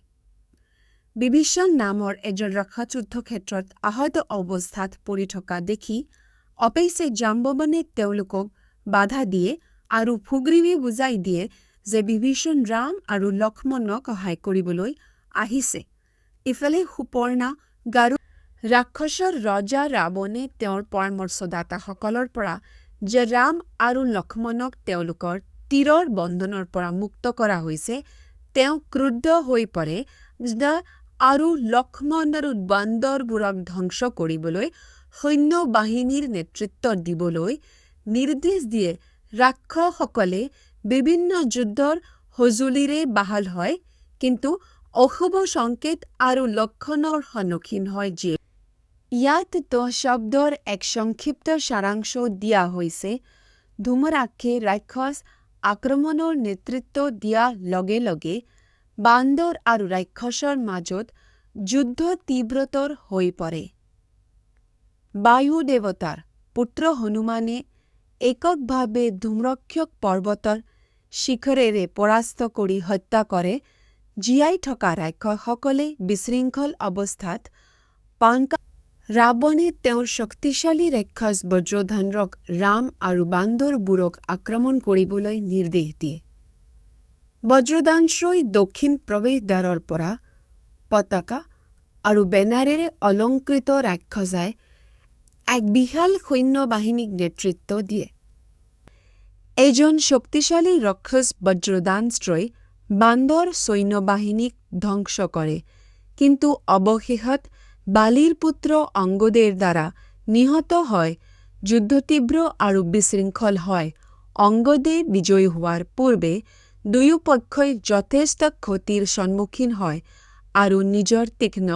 বিভীষণ নামৰ এজন ৰক্ষক যুদ্ধক্ষেত্ৰত আহত অৱস্থাত পৰি থকা দেখি অৱশ্যে জাম্বৱানে তেওঁলোকক বাধা দিয়ে আৰু সুগ্ৰীৱে বুজাই দিয়ে যে বিভীষণ ৰাম আৰু লক্ষ্মণক সহায় কৰিবলৈ আহিছে। ইফালে সুপৰ্ণা গাৰু ৰাক্ষসৰ ৰজা ৰাৱণে তেওঁৰ পৰামৰ্শদাতাসকলৰ পৰা যে ৰাম আৰু লক্ষ্মণক তেওঁলোকৰ তীৰৰ বন্ধনৰ পৰা মুক্ত কৰা হৈছে, তেওঁ ক্ৰুদ্ধ হৈ পৰে আৰু লক্ষ্মণ আৰু বান্দৰবোৰক ধ্বংস কৰিবলৈ সৈন্যবাহিনীৰ নেতৃত্ব দিবলৈ নিৰ্দেশ দিয়ে। ৰাক্ষসসকলে বিভিন্ন যুদ্ধৰ সঁজুলিৰে বাহাল হয়, কিন্তু অশুভ সংকেত আৰু লক্ষণৰ সন্মুখীন হয় যিয়ে ইয়াত 10 শব্দৰ এক সংক্ষিপ্ত সাৰাংশ দিয়া হৈছে। ধুমৰাক্ষে ৰাক্ষস আক্ৰমণৰ নেতৃত্ব দিয়াৰ লগে লগে বান্দৰ আৰু ৰাক্ষসৰ মাজত যুদ্ধ তীব্ৰতৰ হৈ পৰে। বায়ু দেৱতাৰ পুত্ৰ হনুমানে এককভাৱে ধুম্ৰক্ষক পৰ্বতৰ শিখৰেৰে পৰাস্ত কৰি হত্যা কৰে। জীয়াই থকা ৰাক্ষসসকলে বিশৃংখল অৱস্থাত পানকা ৰাৱণে তেওঁৰ শক্তিশালী ৰাক্ষস বজ্ৰধনক ৰাম আৰু বান্দৰবোৰক আক্ৰমণ কৰিবলৈ নিৰ্দেশ দিয়ে। বজ্ৰদানশ্ৰই দক্ষিণ প্ৰৱেশদ্বাৰৰ পৰা পতাকা আৰু বেনাৰেৰে অলংকৃত ৰাক্ষসাই এক বিশাল সৈন্যবাহিনীক নেতৃত্ব দিয়ে। এজন শক্তিশালী ৰাক্ষস বজ্ৰদানশ্ৰই বান্দৰ সৈন্যবাহিনীক ধ্বংস কৰে, কিন্তু অৱশেষত বালিৰ পুত্ৰ অংগদেৰ দ্বাৰা নিহত হয়। যুদ্ধ তীব্ৰ আৰু বিশৃংখল হয়। অংগদে বিজয়ী হোৱাৰ পূৰ্বে দুয়ো পক্ষই যথেষ্ট ক্ষতিৰ সন্মুখীন হয় আৰু নিজৰ তীক্ষ্ণ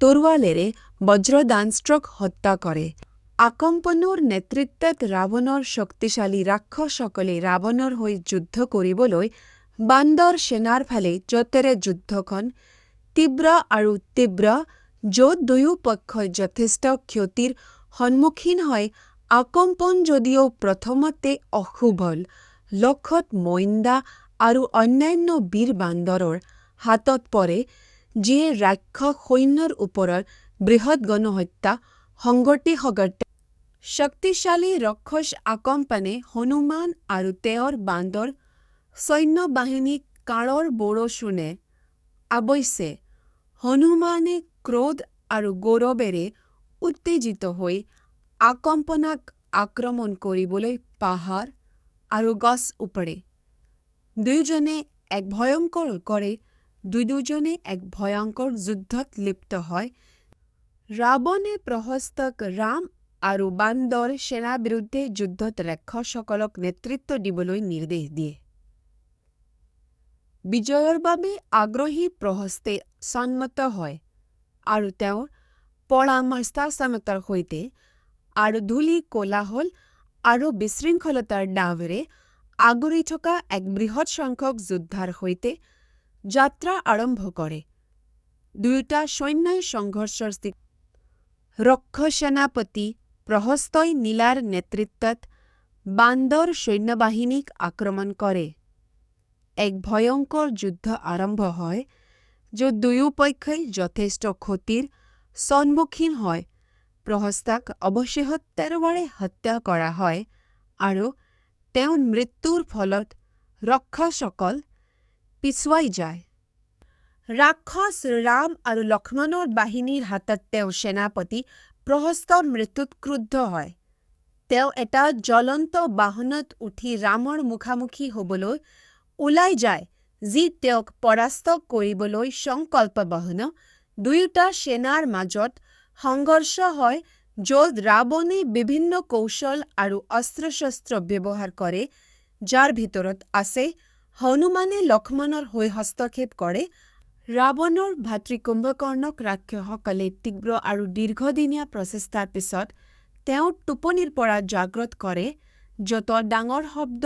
তৰোৱালেৰে বজ্ৰদানষ্ট্ৰক হত্যা কৰে। আকম্পনৰ নেতৃত্বত ৰাৱণৰ শক্তিশালী ৰাক্ষসসকলে ৰাৱণৰ হৈ যুদ্ধ কৰিবলৈ বান্দৰ সেনাৰ ফালে য'তেৰে যুদ্ধখন তীব্ৰ আৰু তীব্ৰ, য'ত দুয়ো পক্ষই যথেষ্ট ক্ষতিৰ সন্মুখীন হয়। আকম্পন যদিও প্ৰথমতে অশুভল লক্ষত মইন্দা আৰু অন্যান্য বীৰ বান্দৰৰ হাতত পৰে, যিয়ে ৰাক্ষস সৈন্যৰ ওপৰত বৃহৎ গণহত্যা সংঘটিত। শক্তিশালী ৰাক্ষস আকম্পনে হনুমান আৰু তেওঁৰ বান্দৰ সৈন্যবাহিনীক কাঁড়ৰ বৰষুণে অৱশ্যে হনুমানে ক্ৰোধ আৰু গৌৰৱেৰে উত্তেজিত হৈ আকম্পনক আক্ৰমণ কৰিবলৈ পাহাৰ আৰু গছ উপৰে দুয়োজনে এক ভয়ংকৰ যুদ্ধত লিপ্ত হয়। ৰাৱণে প্ৰহস্তক ৰাম আৰু বান্দৰ সেনাৰ বিৰুদ্ধে যুদ্ধত ৰাক্ষসসকলক নেতৃত্ব দিবলৈ নিৰ্দেশ দিয়ে। বিজয়ৰ বাবে আগ্ৰহী প্ৰহস্তে সন্মত হয় আৰু তেওঁৰ পৰামৰ্শদাতাৰ সৈতে আৰু ধূলি কোলাহল আৰু বিশৃংখলতাৰ ডাৱেৰে আগুৰি থকা এক বৃহৎ সংখ্যক যোদ্ধাৰ সৈতে যাত্ৰা আৰম্ভ কৰে। দুয়োটা সৈন্যই সংঘৰ্ষৰ স্থিতি। ৰক্ষসেনাপতি প্ৰহস্তই নীলাৰ নেতৃত্বত বান্দৰ সৈন্যবাহিনীক আক্ৰমণ কৰে। এক ভয়ংকৰ যুদ্ধ আৰম্ভ হয়, য'ত দুয়ো পক্ষই যথেষ্ট ক্ষতিৰ সন্মুখীন হয়। প্ৰহস্তক অৱশেষত তৰোৱাৰে হত্যা কৰা হয় আৰু তেওঁৰ মৃত্যুৰ ফলত ৰাক্ষসসকল পিছুৱাই যায়। ৰাক্ষস ৰাম আৰু লক্ষ্মণৰ বাহিনীৰ হাতত তেওঁৰ সেনাপতি প্ৰহস্তৰ মৃত্যুত ক্ৰুদ্ধ হয়। তেওঁ এটা জ্বলন্ত বাহনত উঠি ৰামৰ মুখামুখি হ'বলৈ ওলাই যায়, যি তেওঁক পৰাস্ত কৰিবলৈ সংকল্পবদ্ধ। দুয়োটা সেনাৰ মাজত সংঘৰ্ষ হয়, য'ত ৰাৱণে বিভিন্ন কৌশল আৰু অস্ত্ৰ-শস্ত্ৰ ব্যৱহাৰ কৰে, যাৰ ভিতৰত আছে হনুমানে লক্ষ্মণৰ হৈ হস্তক্ষেপ কৰে। ৰাৱণৰ ভাতৃ কুম্ভকৰ্ণক ৰাক্ষসসকলে তীব্ৰ আৰু দীৰ্ঘদিনীয়া প্ৰচেষ্টাৰ পিছত তেওঁক টোপনিৰ পৰা জাগ্ৰত কৰে, য'ত ডাঙৰ শব্দ,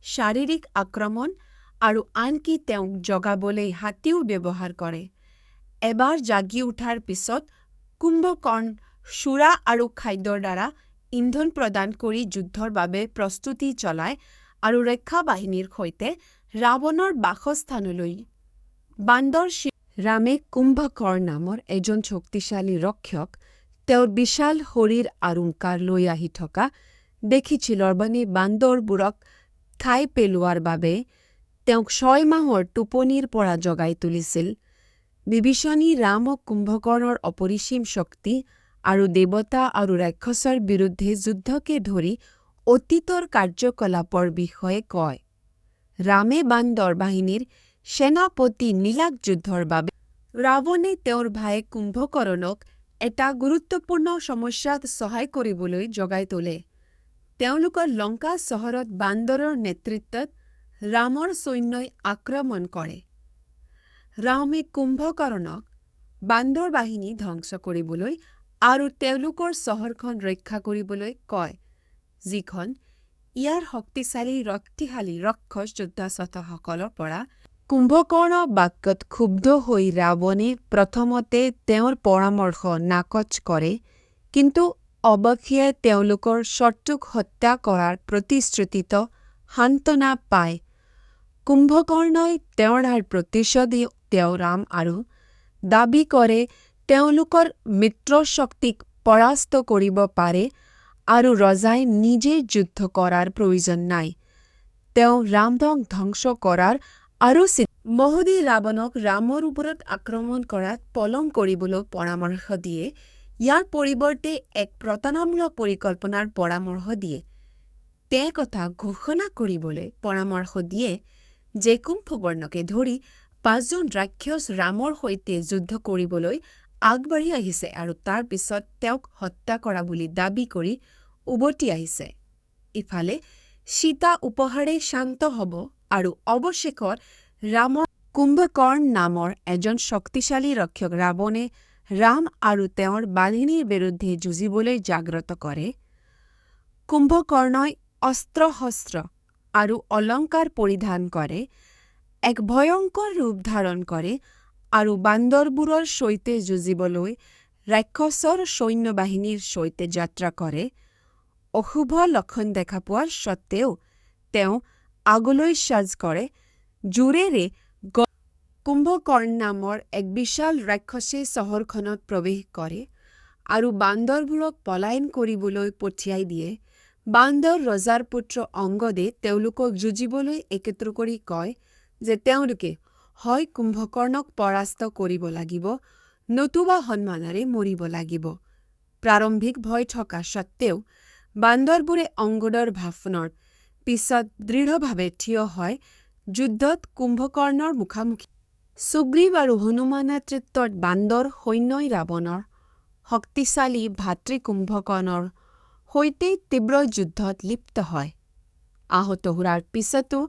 শাৰীৰিক আক্ৰমণ আৰু আনকি তেওঁক জগাবলৈ হাতীও ব্যৱহাৰ কৰে। এবাৰ জাগি উঠাৰ পিছত কুম্ভকৰ্ণ সুৰা আৰু খাদ্যৰ দ্বাৰা ইন্ধন প্ৰদান কৰি যুদ্ধৰ বাবে প্ৰস্তুতি চলায় আৰু ৰক্ষা বাহিনীৰ সৈতে ৰাৱণৰ বাসস্থানলৈ বান্দৰ ৰামে কুম্ভকৰ্ণ নামৰ এজন শক্তিশালী ৰক্ষক তেওঁৰ বিশাল শৰীৰ আৰুংকাৰ লৈ আহি থকা দেখিছিল। ৰাৱণে বান্দৰবোৰক খাই পেলোৱাৰ বাবে তেওঁক 6 মাহৰ টোপনিৰ পৰা জগাই তুলিছিল। বিভীষণে ৰাম আৰু কুম্ভকৰ্ণৰ অপৰিসীম শক্তি আৰু দেৱতা আৰু ৰাক্ষসৰ বিৰুদ্ধে যুদ্ধকে ধৰি অতীতৰ কাৰ্যকলাপৰ বিষয়ে কয়। ৰামে বান্দৰ বাহিনীৰ সেনাপতি নীলাক যুদ্ধৰ বাবে ৰাৱণে তেওঁৰ ভাই কুম্ভকৰ্ণক এটা গুৰুত্বপূৰ্ণ সমস্যাত সহায় কৰিবলৈ জগাই তোলে। তেওঁলোকৰ লংকা চহৰত বান্দৰৰ নেতৃত্বত ৰামৰ সৈন্যই আক্ৰমণ কৰে। ৰামে কুম্ভকৰ্ণক বান্দৰ বাহিনী ধ্বংস কৰিবলৈ আৰু তেওঁলোকৰ চহৰখন ৰক্ষা কৰিবলৈ কয়, যিখন ইয়াৰ শক্তিশালী ৰাক্ষস যোদ্ধাসকলৰ পৰা। কুম্ভকৰ্ণ বাক্যত ক্ষুব্ধ হৈ ৰাৱণে প্ৰথমতে তেওঁৰ পৰামৰ্শ নাকচ কৰে, কিন্তু অৱশেষে তেওঁলোকৰ শত্ৰুক হত্যা কৰাৰ প্ৰতিশ্ৰুতিত সান্তনা পায়। কুম্ভকৰ্ণই তেওঁৰ প্ৰতিশোধ তেওঁ ৰাম আৰু দাবী কৰে তেওঁলোকৰ মিত্ৰশক্তিক পৰাস্ত কৰিব পাৰে আৰু ৰজাই নিজে যুদ্ধ কৰাৰ প্ৰয়োজন নাই। তেওঁ ৰামক ধ্বংস কৰাৰ আৰু মহোদয় ৰাৱণক ৰামৰ ওপৰত আক্ৰমণ কৰাত পলম কৰিবলৈ পৰামৰ্শ দিয়ে। ইয়াৰ পৰিৱৰ্তে এক প্ৰতাৰণামূলক পৰিকল্পনাৰ পৰামৰ্শ দিয়ে। তেওঁ কথা ঘোষণা কৰিবলৈ পৰামৰ্শ দিয়ে যে কুম্ভকৰ্ণকে ধৰি 5জন ৰাক্ষস ৰামৰ সৈতে যুদ্ধ কৰিবলৈ আগবাঢ়ি আহিছে আৰু তাৰ পিছত তেওঁক হত্যা কৰা বুলি দাবী কৰি উভতি আহিছে। ইফালে সীতা উপহাৰে শান্ত হ'ব আৰু অৱশেষত ৰামৰ কুম্ভকৰ্ণ নামৰ এজন শক্তিশালী ৰক্ষক ৰাৱণে ৰাম আৰু তেওঁৰ বাহিনীৰ বিৰুদ্ধে যুঁজিবলৈ জাগ্ৰত কৰে। কুম্ভকৰ্ণই অস্ত্ৰ-শস্ত্ৰ আৰু অলংকাৰ পৰিধান কৰে, এক ভয়ংকৰ ৰূপ ধাৰণ কৰে আৰু বান্দৰবোৰৰ সৈতে যুঁজিবলৈ ৰাক্ষসৰ সৈন্যবাহিনীৰ সৈতে যাত্ৰা কৰে। অশুভ লক্ষণ দেখা পোৱাৰ স্বত্তেও তেওঁ আগলৈ চাজ কৰে। জোৰেৰে কুম্ভকৰ্ণ নামৰ এক বিশাল ৰাক্ষসে চহৰখনত প্ৰৱেশ কৰে আৰু বান্দৰবোৰক পলায়ন কৰিবলৈ পঠিয়াই দিয়ে। বান্দৰ ৰজাৰ পুত্ৰ অংগদে তেওঁলোকক যুঁজিবলৈ একত্ৰ কৰি কয় যে তেওঁলোকে হয় কুম্ভকৰ্ণক পৰাস্ত কৰিব লাগিব, নতুবা সন্মানেৰে মৰিব লাগিব। প্ৰাৰম্ভিক ভয় থকা স্বত্তেও বান্দৰবোৰে অংগদৰ ভাষণৰ পিছত দৃঢ়ভাৱে থিয় হয় যুদ্ধত কুম্ভকৰ্ণৰ মুখামুখি। সুগ্ৰীৱ আৰু হনুমান নেতৃত্বত বান্দৰ সৈন্যই ৰাৱণৰ শক্তিশালী ভাতৃ কুম্ভকৰ্ণৰ সৈতে তীব্ৰ যুদ্ধত লিপ্ত হয়। আহত হোৱাৰ পিছতো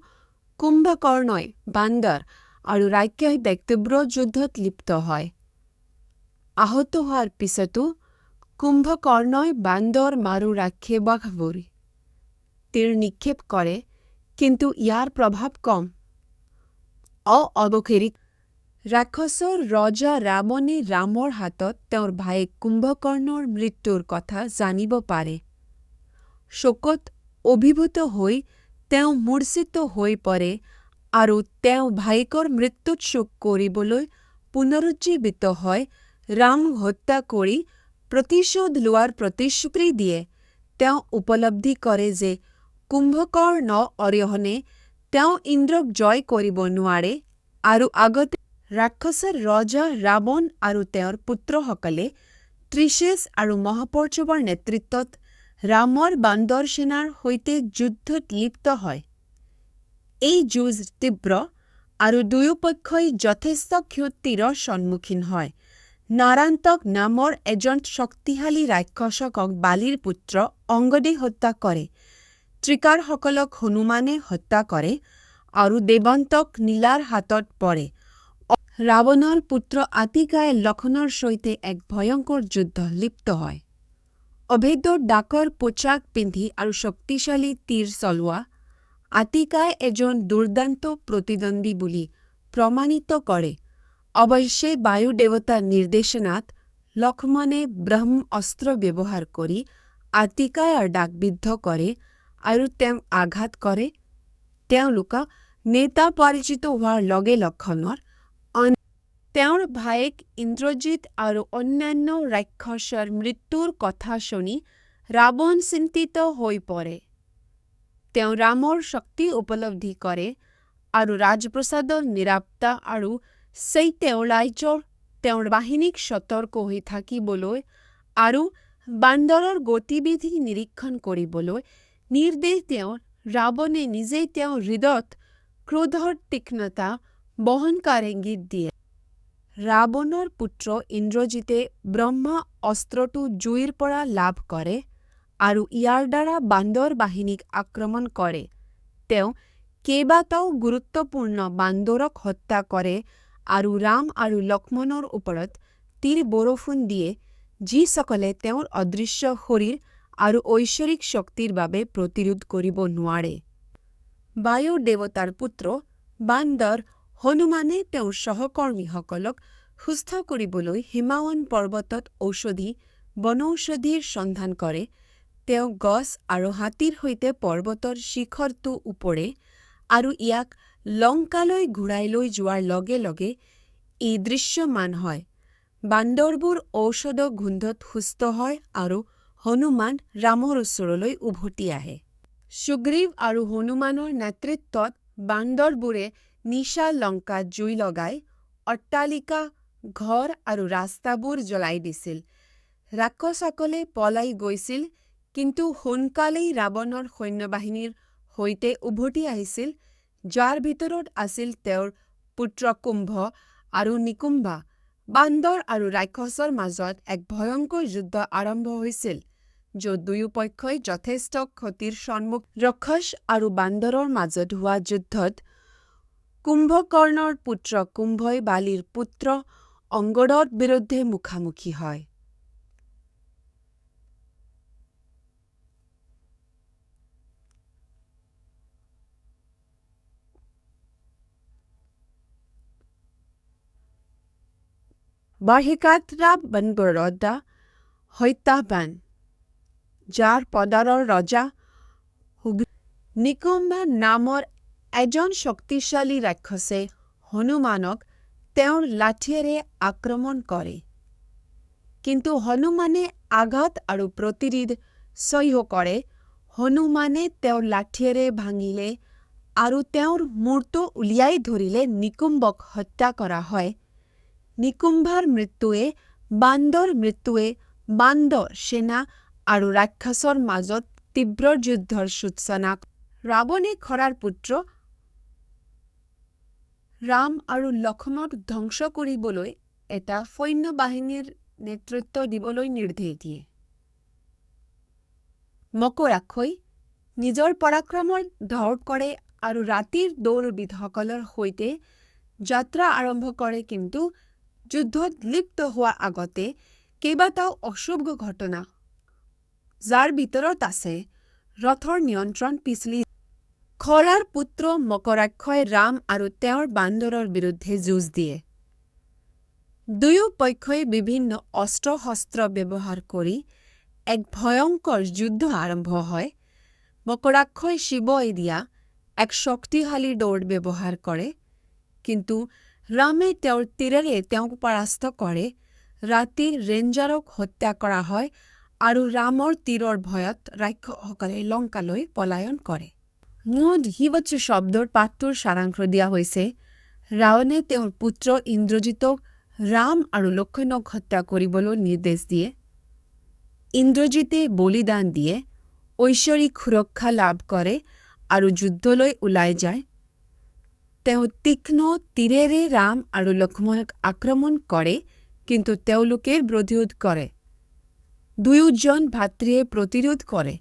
কুম্ভকৰ্ণই বান্দৰ আৰু ৰাক্ষসে তীব্ৰ যুদ্ধত লিপ্ত হয়। আহত হোৱাৰ পিছতো কুম্ভকৰ্ণই বান্দৰ মাৰু ৰাক্ষসবোৰ তীৰ নিক্ষেপ কৰে, কিন্তু ইয়াৰ প্ৰভাৱ কম। অৱশেষত ৰাক্ষসৰ ৰজা ৰাৱণে ৰামৰ হাতত তেওঁৰ ভায়েক কুম্ভকৰ্ণৰ মৃত্যুৰ কথা জানিব পাৰে। শোকত অভিভূত হৈ তেওঁ মূৰ্ছিত হৈ পৰে আৰু তেওঁ ভায়েকৰ মৃত্যুত শোক কৰিবলৈ পুনৰুজ্জীৱিত হৈ ৰামক হত্যা কৰি প্ৰতিশোধ লোৱাৰ প্ৰতিশ্ৰুতি দিয়ে। তেওঁ উপলব্ধি কৰে যে কুম্ভকৰ্ণ অবিহনে তেওঁ ইন্দ্ৰক জয় কৰিব নোৱাৰে আৰু আগতে ৰাক্ষসৰ ৰজা ৰাৱণ আৰু তেওঁৰ পুত্ৰসকলে ত্ৰিশেষ আৰু মহাপৰ্বতৰ নেতৃত্বত ৰামৰ বান্দৰ সেনাৰ সৈতে যুদ্ধত লিপ্ত হয়। এই যুঁজ তীব্ৰ আৰু দুয়োপক্ষই যথেষ্ট ক্ষতিৰ সন্মুখীন হয়। নাৰান্তক নামৰ এজন শক্তিশালী ৰাক্ষসক বালিৰ পুত্ৰ অংগদে হত্যা কৰে। ত্ৰিকাৰসকলক হনুমানে হত্যা কৰে আৰু দেৱন্তক নীলাৰ হাতত পৰে। ৰাৱণৰ পুত্ৰ আতিকায়ে লক্ষ্মণৰ সৈতে এক ভয়ংকৰ যুদ্ধত লিপ্ত হয়। অভেদ্য ডাকৰ পোছাক পিন্ধি আৰু শক্তিশালী তীৰ চলোৱা আতিকায় এজন দুৰ্দান্ত প্ৰতিদ্বন্দ্বী বুলি প্ৰমাণিত কৰে। অৱশ্যে বায়ু দেৱতাৰ নিৰ্দেশনাত লক্ষ্মণে ব্ৰহ্মাস্ত্ৰ ব্যৱহাৰ কৰি আতিকায়ৰ ডাকবিদ্ধ কৰে আৰু তেওঁক আঘাত কৰে। তেওঁলোক নেতা পৰিচিত হোৱাৰ লগে লক্ষ্মণৰ তেওঁৰ ভায়েক ইন্দ্ৰজিৎ আৰু অন্যান্য ৰাক্ষসৰ মৃত্যুৰ কথা শুনি ৰাৱণ চিন্তিত হৈ পৰে। তেওঁ ৰামৰ শক্তি উপলব্ধি কৰে আৰু ৰাজপ্ৰসাদৰ নিৰাপত্তা আৰু তেওঁৰ বাহিনীক সতৰ্ক হৈ থাকিবলৈ আৰু বান্দৰৰ গতিবিধি নিৰীক্ষণ কৰিবলৈ নিৰ্দেশ দিয়ে। ৰাৱণে নিজেই তেওঁৰ হৃদয়ত ক্ৰোধৰ তীক্ষ্ণতা বহনকাৰী ইংগিত দিয়ে। ৰাৱণৰ পুত্ৰ ইন্দ্ৰজিতে ব্ৰহ্মা অস্ত্ৰটো জুইৰ পৰা লাভ কৰে আৰু ইয়াৰ দ্বাৰা বান্দৰ বাহিনীক আক্ৰমণ কৰে। তেওঁ কেইবাটাও গুৰুত্বপূৰ্ণ বান্দৰক হত্যা কৰে আৰু ৰাম আৰু লক্ষ্মণৰ ওপৰত তীৰ বৰষুণ দিয়ে যিসকলে তেওঁৰ অদৃশ্য শৰীৰ আৰু ঐশ্বৰিক শক্তিৰ বাবে প্ৰতিৰোধ কৰিব নোৱাৰে। বায়ুৰ দেৱতাৰ পুত্ৰ বান্দৰ হনুমানে তেওঁৰ সহকৰ্মীসকলক সুস্থ কৰিবলৈ হিমাৱন পৰ্বতত বনৌষধিৰ সন্ধান কৰে। তেওঁ গছ আৰু হাতীৰ সৈতে পৰ্বতৰ শিখৰটো ওপৰে আৰু ইয়াক লংকালৈ ঘূৰাই লৈ যোৱাৰ লগে লগে ই দৃশ্যমান হয়। বান্দৰবোৰ ঔষধ গোন্ধত সুস্থ হয় আৰু হনুমান ৰামৰ ওচৰলৈ উভতি আহে। সুগ্ৰীৱ আৰু হনুমানৰ নেতৃত্বত বান্দৰবোৰে নিশা লংকাত জুই লগাই অট্টালিকা, ঘৰ আৰু ৰাস্তাবোৰ জ্বলাই দিছিল। ৰাক্ষসসকলে পলাই গৈছিল, কিন্তু সোনকালেই ৰাৱণৰ সৈন্যবাহিনীৰ সৈতে উভতি আহিছিল, যাৰ ভিতৰত আছিল তেওঁৰ পুত্ৰ কুম্ভ আৰু নিকুম্ভা। বান্দৰ আৰু ৰাক্ষসৰ মাজত এক ভয়ংকৰ যুদ্ধ আৰম্ভ হৈছিল, য'ত দুয়ো পক্ষই যথেষ্ট ক্ষতিৰ সন্মুখীন। ৰাক্ষস আৰু বান্দৰৰ মাজত হোৱা যুদ্ধত কুম্ভকৰ্ণৰ পুত্ৰ কুম্ভই বালিৰ পুত্ৰ অংগদৰ বিৰুদ্ধে মুখামুখি হয়। বাৰ্হিকাত্ৰা বানবৰদা হত্যাবান, যাৰ পদাৰৰ ৰজা নিকুম্ভা নামৰ এজন শক্তিশালী ৰাক্ষসে হনুমানক তেওঁৰ লাঠিৰে আক্ৰমণ কৰে। কিন্তু হনুমানে আঘাত আৰু প্ৰতিৰোধ সহ্য কৰে। হনুমানে তেওঁৰ লাঠিৰে ভাঙিলে আৰু তেওঁৰ মূৰটো উলিয়াই ধৰিলে নিকুম্ভক হত্যা কৰা হয়। নিকুম্ভাৰ মৃত্যুৱে বান্দৰ সেনা আৰু ৰাক্ষসৰ মাজত তীব্ৰ যুদ্ধৰ সূচনা কৰে। ৰাৱণে খৰাৰ পুত্ৰ ৰাম আৰু লক্ষ্মণক ধ্বংস কৰিবলৈ এটা সৈন্যবাহিনীৰ নেতৃত্ব দিবলৈ নিৰ্দেশ দিয়ে। মকৰাক্ষই নিজৰ পৰাক্ৰমৰ দৌৰ কৰে আৰু ৰাতিৰ দৌৰবিদসকলৰ সৈতে যাত্ৰা আৰম্ভ কৰে, কিন্তু যুদ্ধত লিপ্ত হোৱাৰ আগতে কেইবাটাও অশুভ ঘটনা, যাৰ ভিতৰত আছে ৰথৰ নিয়ন্ত্ৰণ পিছলি। খৰাৰ পুত্ৰ মকৰাক্ষই ৰাম আৰু তেওঁৰ বান্দৰৰ বিৰুদ্ধে যুঁজ দিয়ে। দুয়ো পক্ষই বিভিন্ন অস্ত্ৰ-শস্ত্ৰ ব্যৱহাৰ কৰি এক ভয়ংকৰ যুদ্ধ আৰম্ভ হয়। মকৰাক্ষই শিৱই দিয়া এক শক্তিশালী দৌৰ ব্যৱহাৰ কৰে, কিন্তু ৰামে তেওঁৰ তীৰেৰে তেওঁক পৰাস্ত কৰে। ৰাতি ৰেঞ্জাৰক হত্যা কৰা হয় আৰু ৰামৰ তীৰৰ ভয়ত ৰাক্ষসসকলে লংকালৈ পলায়ন কৰে। হিবৎস শব্দৰ পাঠটোৰ সাৰাংশ দিয়া হৈছে: ৰাৱণে তেওঁৰ পুত্ৰ ইন্দ্ৰজিতক ৰাম আৰু লক্ষ্মণক হত্যা কৰিবলৈ নিৰ্দেশ দিয়ে। ইন্দ্ৰজিতে বলিদান দিয়ে, ঐশ্বৰিক সুৰক্ষা লাভ কৰে আৰু যুদ্ধলৈ ওলাই যায়। তেওঁ তীক্ষ্ণ তীৰেৰে ৰাম আৰু লক্ষ্মণক আক্ৰমণ কৰে, কিন্তু তেওঁলোকে প্ৰতিৰোধ কৰে। দুয়োজন ভাতৃয়ে প্ৰতিৰোধ কৰে।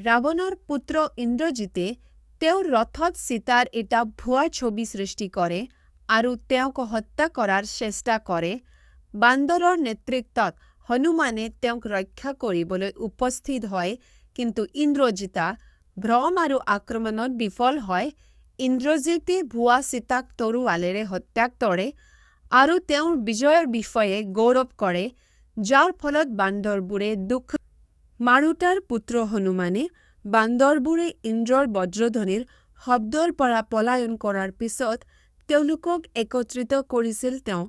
ৰাৱণৰ পুত্ৰ ইন্দ্ৰজিতে তেওঁৰ ৰথত সীতাৰ এটা ভুৱা ছবি সৃষ্টি কৰে আৰু তেওঁক হত্যা কৰাৰ চেষ্টা কৰে। বান্দৰৰ নেতৃত্বত হনুমানে তেওঁক ৰক্ষা কৰিবলৈ উপস্থিত হয়, কিন্তু ইন্দ্ৰজিতা ভ্ৰম আৰু আক্ৰমণত বিফল হয়। ইন্দ্ৰজিতে ভুৱা সীতাক তৰোৱালেৰে হত্যা কৰে আৰু তেওঁৰ বিজয়ৰ বিষয়ে গৌৰৱ কৰে, যাৰ ফলত বান্দৰবোৰে দুখ। মাৰুতাৰ পুত্ৰ হনুমানে বান্দৰবোৰে ইন্দ্ৰৰ বজ্ৰধ্বনিৰ শব্দৰ পৰা পলায়ন কৰাৰ পিছত তেওঁলোকক একত্ৰিত কৰিছিল। তেওঁ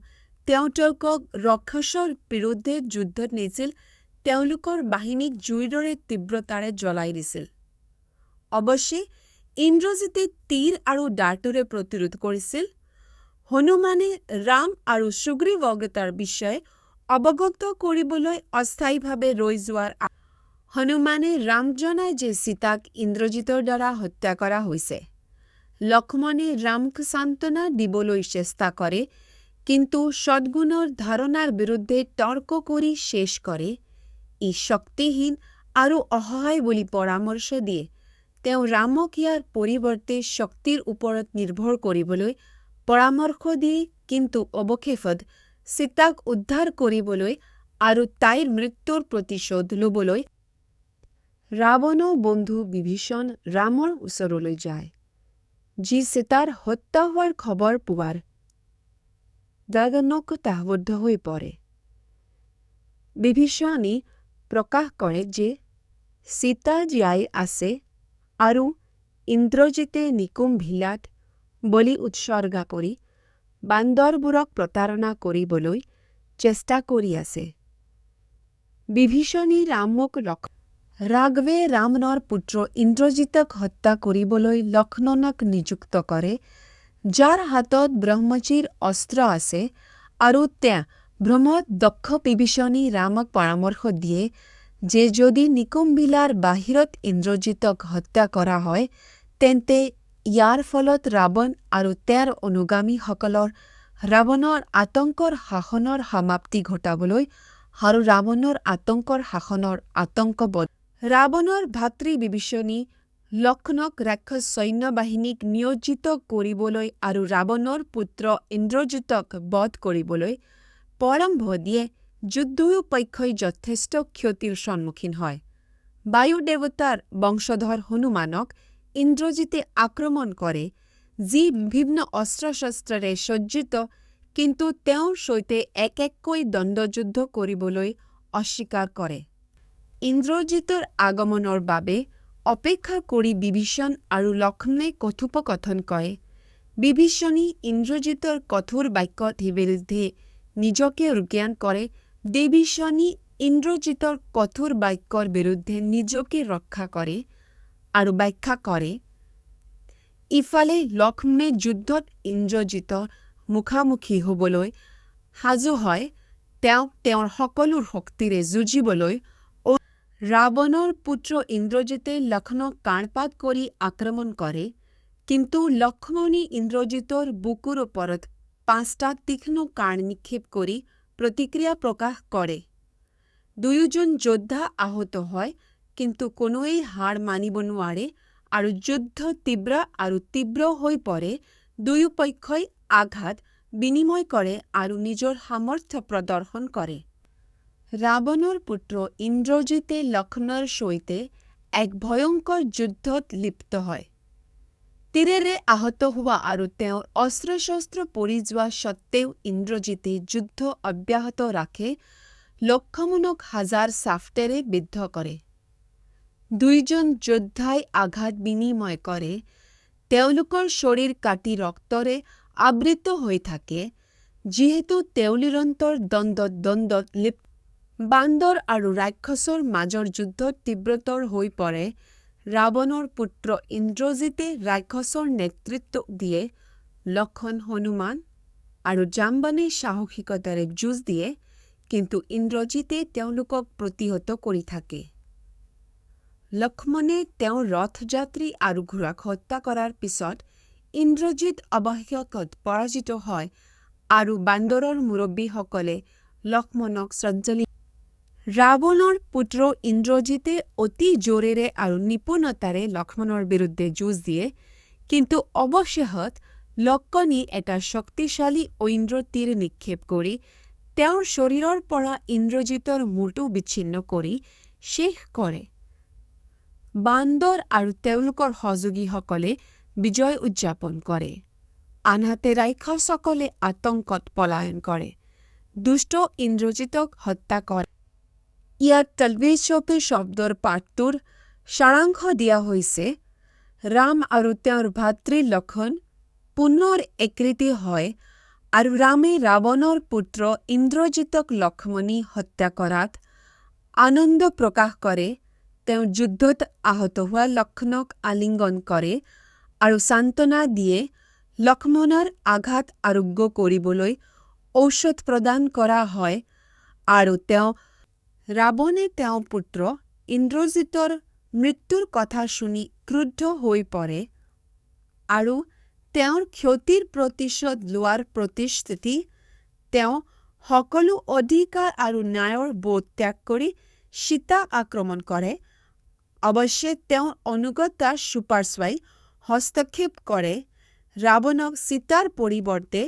তেওঁলোকক ৰাক্ষসৰ বিৰুদ্ধে যুদ্ধত নিছিল, তেওঁলোকৰ বাহিনীক জুইৰ দৰে তীব্ৰতাৰে জ্বলাই দিছিল। অৱশ্যে ইন্দ্ৰজিতে তীৰ আৰু দাৰ্ঢৰে প্ৰতিৰোধ কৰিছিল। হনুমানে ৰাম আৰু সুগ্ৰীৱক তাৰ বিষয়ে অৱগত কৰিবলৈ অস্থায়ীভাৱে ৰৈ যোৱাৰ হনুমানে ৰামক জনায় যে সীতাক ইন্দ্ৰজিতৰ দ্বাৰা হত্যা কৰা হৈছে। লক্ষ্মণে ৰামক সান্ত্বনা দিবলৈ চেষ্টা কৰে, কিন্তু সদ্গুণৰ ধাৰণাৰ বিৰুদ্ধে তৰ্ক কৰি শেষ কৰে। ই শক্তিহীন আৰু অসহায় বুলি পৰামৰ্শ দিয়ে। তেওঁ ৰামক ইয়াৰ পৰিৱৰ্তে শক্তিৰ ওপৰত নিৰ্ভৰ কৰিবলৈ পৰামৰ্শ দিয়ে, কিন্তু অৱশেষত সীতাক উদ্ধাৰ কৰিবলৈ আৰু তাইৰ মৃত্যুৰ প্ৰতিশোধ ল'বলৈ ৰাৱণৰ বন্ধু বিভীষণ ৰামৰ ওচৰলৈ যায়, যি সীতাৰ হত্যা হোৱাৰ খবৰ পোৱাৰ দাগনকতাবদ্ধ হৈ পৰে। বিভীষণে প্ৰকাশ কৰে যে সীতা জীয়াই আছে আৰু ইন্দ্ৰজিতে নিকুম ভিলাত বলি উৎসৰ্গা কৰি বান্দৰবোৰক প্ৰতাৰণা কৰিবলৈ চেষ্টা কৰি আছে। বিভীষণে ৰামক ৰাঘৱে ৰাৱণৰ পুত্ৰ ইন্দ্ৰজিতক হত্যা কৰিবলৈ লক্ষ্মণক নিযুক্ত কৰে, যাৰ হাতত ব্ৰহ্মচীৰ অস্ত্ৰ আছে, আৰু তেওঁ ভ্ৰমত দক্ষ বিভীষণে ৰামক পৰামৰ্শ দিয়ে যে যদি নিকুম্ভিলাৰ বাহিৰত ইন্দ্ৰজিতক হত্যা কৰা হয়, তেন্তে ইয়াৰ ফলত ৰাৱণ আৰু তেওঁৰ অনুগামীসকলৰ ৰাৱণৰ আতংকৰ শাসনৰ সমাপ্তি ঘটাবলৈ আৰু ৰাৱণৰ আতংকৰ শাসনৰ আতংক ৰাৱণৰ ভাতৃ বিভীষণে লক্ষ্মণক ৰাক্ষস সৈন্যবাহিনীক নিয়োজিত কৰিবলৈ আৰু ৰাৱণৰ পুত্ৰ ইন্দ্ৰজিতক বধ কৰিবলৈ পৰামৰ্শ দিয়ে। যুদ্ধয়ো পক্ষই যথেষ্ট ক্ষতিৰ সন্মুখীন হয়। বায়ু দেৱতাৰ বংশধৰ হনুমানক ইন্দ্ৰজিতে আক্ৰমণ কৰে, যি বিভিন্ন অস্ত্ৰ-শস্ত্ৰেৰে সজ্জিত, কিন্তু তেওঁৰ সৈতে এককৈ দ্বন্দ্বযুদ্ধ কৰিবলৈ অস্বীকাৰ কৰে। ইন্দ্ৰজিতৰ আগমনৰ বাবে অপেক্ষা কৰি বিভীষণ আৰু লক্ষ্মণে কথোপকথন কৰে। বিভীষণে ইন্দ্ৰজিতৰ কঠোৰ বাক্যৰ বিৰুদ্ধে নিজকে জ্ঞান কৰে। বিভীষণে ইন্দ্ৰজিতৰ কঠোৰ বাক্যৰ বিৰুদ্ধে নিজকে ৰক্ষা কৰে আৰু ব্যাখ্যা কৰে। ইফালে লক্ষ্মণে যুদ্ধত ইন্দ্ৰজিতৰ মুখামুখি হ'বলৈ সাজু হয়। তেওঁ তেওঁৰ সকলো শক্তিৰে যুঁজিবলৈ ৰাৱণৰ পুত্ৰ ইন্দ্ৰজিতে লক্ষ্মণক কাণপাত কৰি আক্ৰমণ কৰে, কিন্তু লক্ষ্মণে ইন্দ্ৰজিতৰ বুকুৰ ওপৰত 5টা তীক্ষ্ণ কাঁড় নিক্ষেপ কৰি প্ৰতিক্ৰিয়া প্ৰকাশ কৰে। দুয়োজন যোদ্ধা আহত হয়, কিন্তু কোনোৱেই হাৰ মানিব নোৱাৰে আৰু যুদ্ধ তীব্ৰ আৰু তীব্ৰ হৈ পৰে। দুয়ো পক্ষই আঘাত বিনিময় কৰে আৰু নিজৰ সামৰ্থ্য প্ৰদৰ্শন কৰে। ৰাৱণৰ পুত্ৰ ইন্দ্ৰজিতে লক্ষ্মণৰ সৈতে এক ভয়ংকৰ যুদ্ধত লিপ্ত হয়। তীৰেৰে আহত হোৱা আৰু তেওঁৰ অস্ত্ৰ-শস্ত্ৰ পৰি যোৱা স্বত্বেও ইন্দ্ৰজিতে যুদ্ধ অব্যাহত ৰাখে, লক্ষ্মণক হাজাৰ শ্বাফ্টেৰে বিদ্ধ কৰে। দুয়োজন যোদ্ধাই আঘাত বিনিময় কৰে। তেওঁলোকৰ শৰীৰ কাটি ৰক্তৰে আবৃত হৈ থাকে, যিহেতু তেওঁ নিৰন্তৰ দ্বন্দ্বত লিপ্ত। বান্দৰ আৰু ৰাক্ষসৰ মাজৰ যুদ্ধ তীব্ৰতৰ হৈ পৰে। ৰাৱণৰ পুত্ৰ ইন্দ্ৰজিতে ৰাক্ষসৰ নেতৃত্ব দিয়ে। লক্ষ্মণ, হনুমান আৰু জাম্বানে সাহসিকতাৰে যুঁজ দিয়ে, কিন্তু ইন্দ্ৰজিতে তেওঁলোকক প্ৰতিহত কৰি থাকে। লক্ষ্মণে তেওঁৰ ৰথযাত্ৰী আৰু ঘোঁৰাক হত্যা কৰাৰ পিছত ইন্দ্ৰজিত অৱশেষত পৰাজিত হয় আৰু বান্দৰৰ মুৰব্বীসকলে লক্ষ্মণক শ্ৰদ্ধাঞ্জলি ৰাৱণৰ পুত্ৰ ইন্দ্ৰজিতে অতি জোৰেৰে আৰু নিপুণতাৰে লক্ষ্মণৰ বিৰুদ্ধে যুঁজ দিয়ে, কিন্তু অৱশেষত লক্ষ্মণে এটা শক্তিশালী ঐন্দ্ৰ তীৰ নিক্ষেপ কৰি তেওঁৰ শৰীৰৰ পৰা ইন্দ্ৰজিতৰ মূৰটো বিচ্ছিন্ন কৰি শেষ কৰে। বান্দৰ আৰু তেওঁলোকৰ সহযোগীসকলে বিজয় উদযাপন কৰে, আনহাতে ৰাক্ষসসকলে আতংকত পলায়ন কৰে। দুষ্ট ইন্দ্ৰজিতক হত্যা কৰে। ইয়াত তলবেশপে শব্দৰ পাঠটোৰ সাৰাংশ দিয়া হৈছে। ৰাম আৰু তেওঁৰ ভাতৃ লক্ষ্মণ পুনৰ একত্ৰিত হয় আৰু ৰামে ৰাৱণৰ পুত্ৰ ইন্দ্ৰজিতক লক্ষ্মণে হত্যা কৰাত আনন্দ প্ৰকাশ কৰে। তেওঁ যুদ্ধত আহত হোৱা লক্ষ্মণক আলিঙ্গন কৰে আৰু সান্ত্বনা দিয়ে। লক্ষ্মণৰ আঘাত আৰোগ্য কৰিবলৈ ঔষধ প্ৰদান কৰা হয় আৰু ৰাৱণে তেওঁৰ পুত্ৰ ইন্দ্ৰজিতৰ মৃত্যুৰ কথা শুনি ক্ৰুদ্ধ হৈ পৰে আৰু তেওঁৰ ক্ষতিৰ প্ৰতিশোধ লোৱাৰ প্ৰতিশ্ৰুতি তেওঁ সকলো অধিকাৰ আৰু ন্যায়ৰ বোধ ত্যাগ কৰি সীতা আক্ৰমণ কৰে অৱশ্যে তেওঁৰ অনুগতা চুপাৰচোৱাই হস্তক্ষেপ কৰে ৰাৱণক সীতাৰ পৰিৱৰ্তে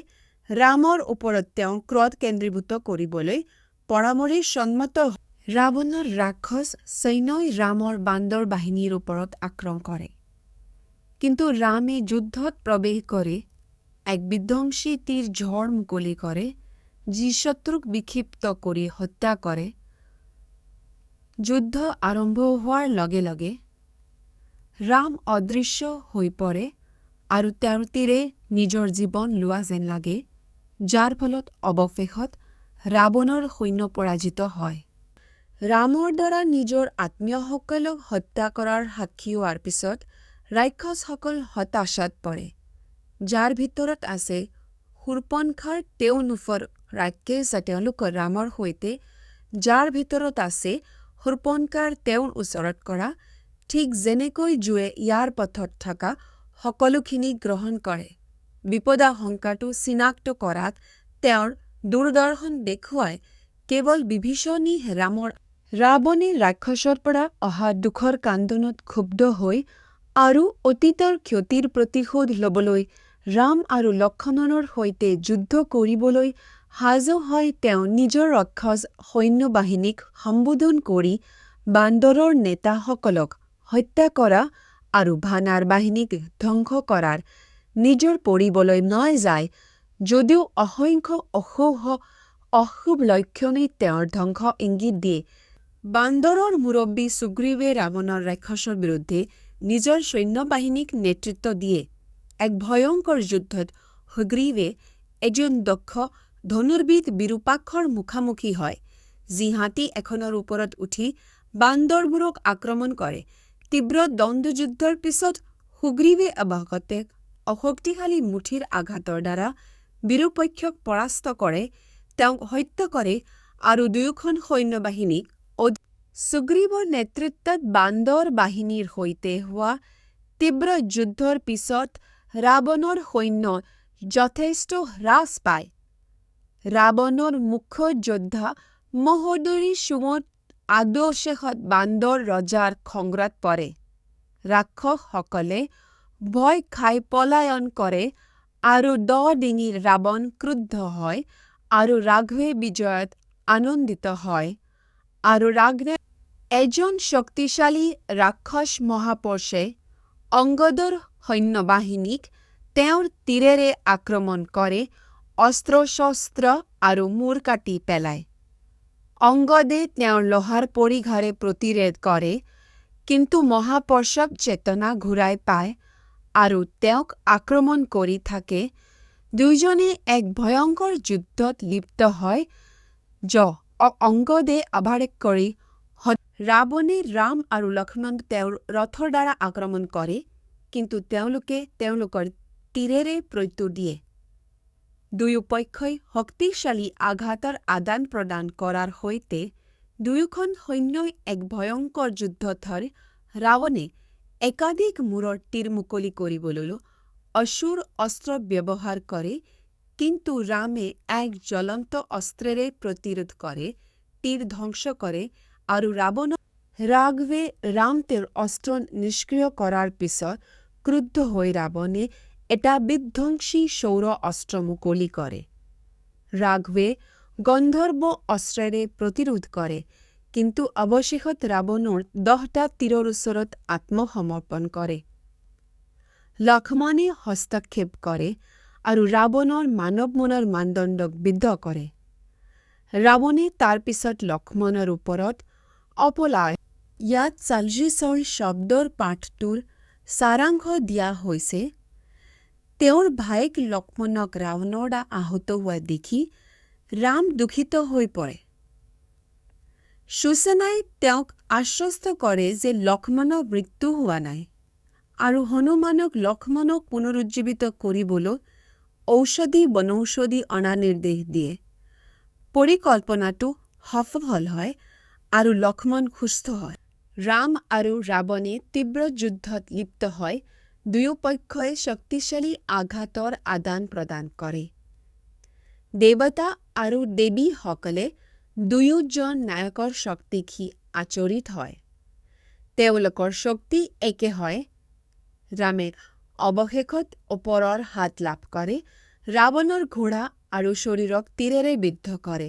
ৰামৰ ওপৰত তেওঁ ক্ৰোধ কেন্দ্ৰীভূত কৰিবলৈ পৰামৰ্শে সন্মত হয়। ৰাৱণৰ ৰাক্ষস সৈন্যই ৰামৰ বান্দৰ বাহিনীৰ ওপৰত আক্ৰমণ কৰে। কিন্তু ৰামে যুদ্ধত প্ৰৱেশ কৰি এক বিধ্বংসী তীৰ ঝড় মুকলি কৰে যি শত্ৰুক বিক্ষিপ্ত কৰি হত্যা কৰে। যুদ্ধ আৰম্ভ হোৱাৰ লগে লগে ৰাম অদৃশ্য হৈ পৰে আৰু তেওঁৰ তীৰে নিজৰ জীৱন লোৱা যেন লাগে, যাৰ ফলত অৱশেষত ৰাৱণৰ সৈন্য পৰাজিত হয়। ৰামৰ দ্বাৰা নিজৰ আত্মীয়সকলক হত্যা কৰাৰ সাক্ষী হোৱাৰ পিছত ৰাক্ষসসকল হতাশাত পৰে, যাৰ ভিতৰত আছে শূৰ্পণখাৰ তেওঁলোকৰ ৰাক্ষস তেওঁলোকৰ ৰামৰ সৈতে, যাৰ ভিতৰত আছে শূৰ্পণখাৰ তেওঁৰ ওচৰত কৰা, ঠিক যেনেকৈ জুয়ে ইয়াৰ পথত থকা সকলোখিনি গ্ৰহণ কৰে। বিপদাশংকাটো চিনাক্ত কৰাত তেওঁৰ দূৰদৰ্শন দেখুৱাই কেৱল বিভীষণী ৰাৱণে ৰাক্ষসৰ পৰা অহা দুখৰ কান্দোনত ক্ষুব্ধ হৈ আৰু অতীতৰ ক্ষতিৰ প্ৰতিশোধ ল'বলৈ ৰাম আৰু লক্ষ্মণৰ সৈতে যুদ্ধ কৰিবলৈ সাজু হৈ তেওঁ নিজৰ ৰাক্ষস সৈন্যবাহিনীক সম্বোধন কৰি বান্দৰৰ নেতাসকলক হত্যা কৰা আৰু ভানাৰ বাহিনীক ধ্বংস কৰাৰ নিজৰ কৰিবলৈ নাযায়, যদিও অসংখ্য অশুভ লক্ষণে তেওঁৰ ধ্বংস ইংগিত দিয়ে। বান্দৰৰ মুৰব্বী সুগ্ৰীৱে ৰাৱণৰ ৰাক্ষসৰ বিৰুদ্ধে নিজৰ সৈন্যবাহিনীক নেতৃত্ব দিয়ে। এক ভয়ংকৰ যুদ্ধত সুগ্ৰীৱে এজন দক্ষ ধনুৰ্বিদ বিৰূপাক্ষৰ মুখামুখি হয়, যি হাতী এখনৰ ওপৰত উঠি বান্দৰবোৰক আক্ৰমণ কৰে। তীব্ৰ দ্বন্দ্বযুদ্ধৰ পিছত সুগ্ৰীৱে অশক্তিশালী মুঠিৰ আঘাতৰ দ্বাৰা বিৰূপাক্ষক পৰাস্ত কৰে, তেওঁক হত্যা কৰে আৰু দুয়োখন সৈন্যবাহিনীক সুগ্ৰীৱৰ নেতৃত্বত বান্দৰ বাহিনীৰ সৈতে হোৱা তীব্ৰ যুদ্ধৰ পিছত ৰাৱণৰ সৈন্য যথেষ্ট হ্ৰাস পায়। ৰাৱণৰ মুখ্য যোদ্ধা মহোদৰী সুমত অৱশেষত বান্দৰ ৰজাৰ খংৰাত পৰে। ৰাক্ষসসকলে ভয় খাই পলায়ন কৰে আৰু ডিঙিৰ ৰাৱণ ক্ৰুদ্ধ হয় আৰু ৰাঘৱে বিজয়ত আনন্দিত হয় আৰু ৰাঘৱে এজন শক্তিশালী ৰাক্ষস মহাপুৰুষে অংগদৰ সৈন্যবাহিনীক তেওঁৰ তীৰেৰে আক্ৰমণ কৰে, অস্ত্ৰ-শস্ত্ৰ আৰু মূৰ কাটি পেলায়। অংগদে তেওঁৰ লোহাৰ পৰিঘাৰে প্ৰতিৰোধ কৰে, কিন্তু মহাপুৰুষক চেতনা ঘূৰাই পায় আৰু তেওঁক আক্ৰমণ কৰি থাকে। দুয়োজনে এক ভয়ংকৰ যুদ্ধত লিপ্ত হয়, অংগদে অভাৰেক কৰি ৰাৱণে ৰাম আৰু লক্ষ্মণক তেওঁৰ ৰথৰ দ্বাৰা আক্ৰমণ কৰে, কিন্তু তেওঁলোকে তেওঁলোকৰ তীৰেৰে প্ৰত্যুত্তৰ দিয়ে। দুয়ো পক্ষই শক্তিশালী আঘাতৰ আদান প্ৰদান কৰাৰ সৈতে দুয়োখন সৈন্যই এক ভয়ংকৰ যুদ্ধত হয়। ৰাৱণে একাধিক মূৰৰ তীৰ মুকলি কৰিবলৈ অসুৰ অস্ত্ৰ ব্যৱহাৰ কৰে, কিন্তু ৰামে এক জ্বলন্ত অস্ত্ৰেৰে প্ৰতিৰোধ কৰে, তীৰ ধ্বংস কৰে আৰু ৰাঘৱে তেওঁৰ অস্ত্ৰ নিষ্ক্ৰিয় কৰাৰ পিছত ক্ৰুদ্ধ হৈ ৰাৱণে এটা বিধ্বংসী সৌৰ অস্ত্ৰ মুকলি কৰে। ৰাঘৱে গন্ধৰ্ব অস্ত্ৰেৰে প্ৰতিৰোধ কৰে, কিন্তু অৱশেষত ৰাৱণৰ 10টা তীৰৰ ওচৰত আত্মসমৰ্পণ কৰে। লক্ষ্মণে হস্তক্ষেপ কৰে আৰু ৰাৱণৰ মানৱ মনৰ মানদণ্ডক বিদ্ধ কৰে। ৰাৱণে তাৰ পিছত লক্ষ্মণৰ ওপৰত অপলায়। ইয়াত 40 শব্দৰ পাঠটোৰ সাৰাংশ দিয়া হৈছে। তেওঁৰ ভায়েক লক্ষ্মণক ৰাৱণৰ দ্বাৰা আহত হোৱা দেখি ৰাম দুখিত হৈ পৰে। সুসেনাই তেওঁক আশ্বস্ত কৰে যে লক্ষ্মণৰ মৃত্যু হোৱা নাই আৰু হনুমানক লক্ষ্মণক পুনৰুজ্জীৱিত কৰিবলৈ বনৌষধি অনাৰ নিৰ্দেশ দিয়ে। পৰিকল্পনাটো সফল হয় আৰু লক্ষ্মণ সুস্থ হয়। ৰাম আৰু ৰাৱণে তীব্ৰ যুদ্ধত লিপ্ত হয়। দুয়ো পক্ষই শক্তিশালী আঘাতৰ আদান প্ৰদান কৰে। দেৱতা আৰু দেৱীসকলে দুয়োজন নায়কৰ শক্তি দেখি আচৰিত হয়। তেওঁলোকৰ শক্তি একে হয়। ৰামে অৱশেষত ওপৰৰ হাত লাভ কৰে, ৰাৱণৰ ঘোঁৰা আৰু শৰীৰক তীৰেৰে বিদ্ধ কৰে।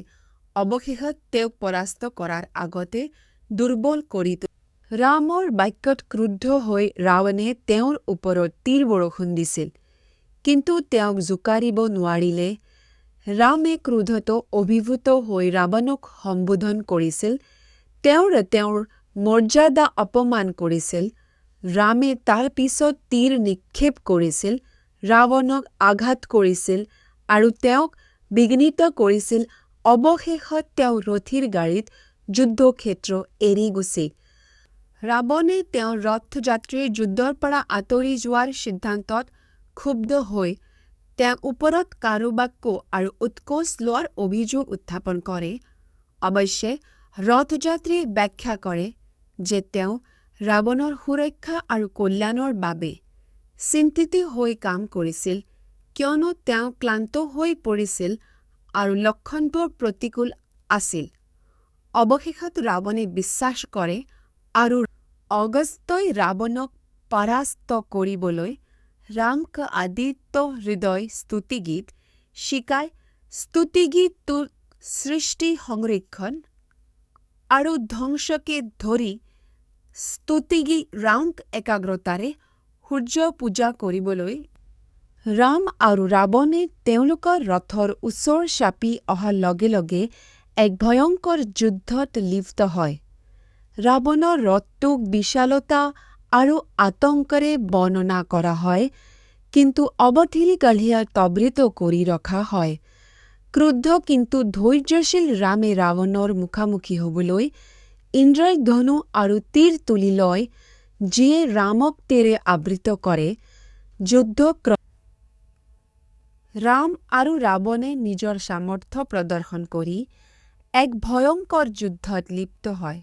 অৱশেষত তেওঁক পৰাস্ত কৰাৰ আগতে দুৰ্বল কৰি তোলে। ৰামৰ বাক্যত ক্ৰুদ্ধ হৈ ৰাৱণে তেওঁৰ ওপৰত তীৰ বৰষুণ দিছিল, কিন্তু তেওঁক জোকাৰিব নোৱাৰিলে। ৰামে ক্ৰোধত অভিভূত হৈ ৰাৱণক সম্বোধন কৰিছিল, তেওঁৰ মৰ্যাদা অপমান কৰিছিল। ৰামে তাৰ পিছত তীৰ নিক্ষেপ কৰিছিল, ৰাৱণক আঘাত কৰিছিল আৰু তেওঁক বিঘ্নিত কৰিছিল। অৱশেষত তেওঁ ৰথীৰ গাড়ীত যুদ্ধক্ষেত্ৰ এৰি গুচি। ৰাৱণে তেওঁৰ ৰথযাত্ৰীৰ যুদ্ধৰ পৰা আঁতৰি যোৱাৰ সিদ্ধান্তত ক্ষুব্ধ হৈ তেওঁৰ ওপৰত কাৰুবাক্য আৰু উৎকোচ লোৱাৰ অভিযোগ উত্থাপন কৰে। অৱশ্যে ৰথযাত্ৰীয়ে ব্যাখ্যা কৰে যে তেওঁ ৰাৱণৰ সুৰক্ষা আৰু কল্যাণৰ বাবে চিন্তিত হৈ কাম কৰিছিল, কিয়নো তেওঁ ক্লান্ত হৈ পৰিছিল আৰু লক্ষণবোৰ প্ৰতিকূল আছিল। অৱশেষত ৰাৱণে বিশ্বাস কৰে আৰু অগস্ত্যই ৰাৱণক পৰাস্ত কৰিবলৈ ৰামক আদিত্য হৃদয় স্তুতিগীত শিকায়। স্তুতিগীতটোৰ সৃষ্টি, সংৰক্ষণ আৰু ধ্বংসকে ধৰি স্তুতিগীত ৰামক একাগ্ৰতাৰে সূৰ্য পূজা কৰিবলৈ। ৰাম আৰু ৰাৱণে তেওঁলোকৰ ৰথৰ ওচৰ চাপি অহাৰ লগে লগে এক ভয়ংকৰ যুদ্ধত লিপ্ত হয়। ৰাৱণৰ ৰথটোক বিশালতা আৰু আতংকেৰে বৰ্ণনা কৰা হয়, কিন্তু অৱধিকালিয়ে ত্বৰিত কৰি ৰখা হয়। ক্ৰুদ্ধ কিন্তু ধৈৰ্যশীল ৰামে ৰাৱণৰ মুখামুখি হ'বলৈ ইন্দ্ৰধনু আৰু তীৰ তুলি লয়, যিয়ে ৰামক তীৰে আবৃত কৰে। ৰাম আৰু ৰাৱণে নিজৰ সামৰ্থ্য প্ৰদৰ্শন কৰি এক ভয়ংকৰ যুদ্ধত লিপ্ত হয়।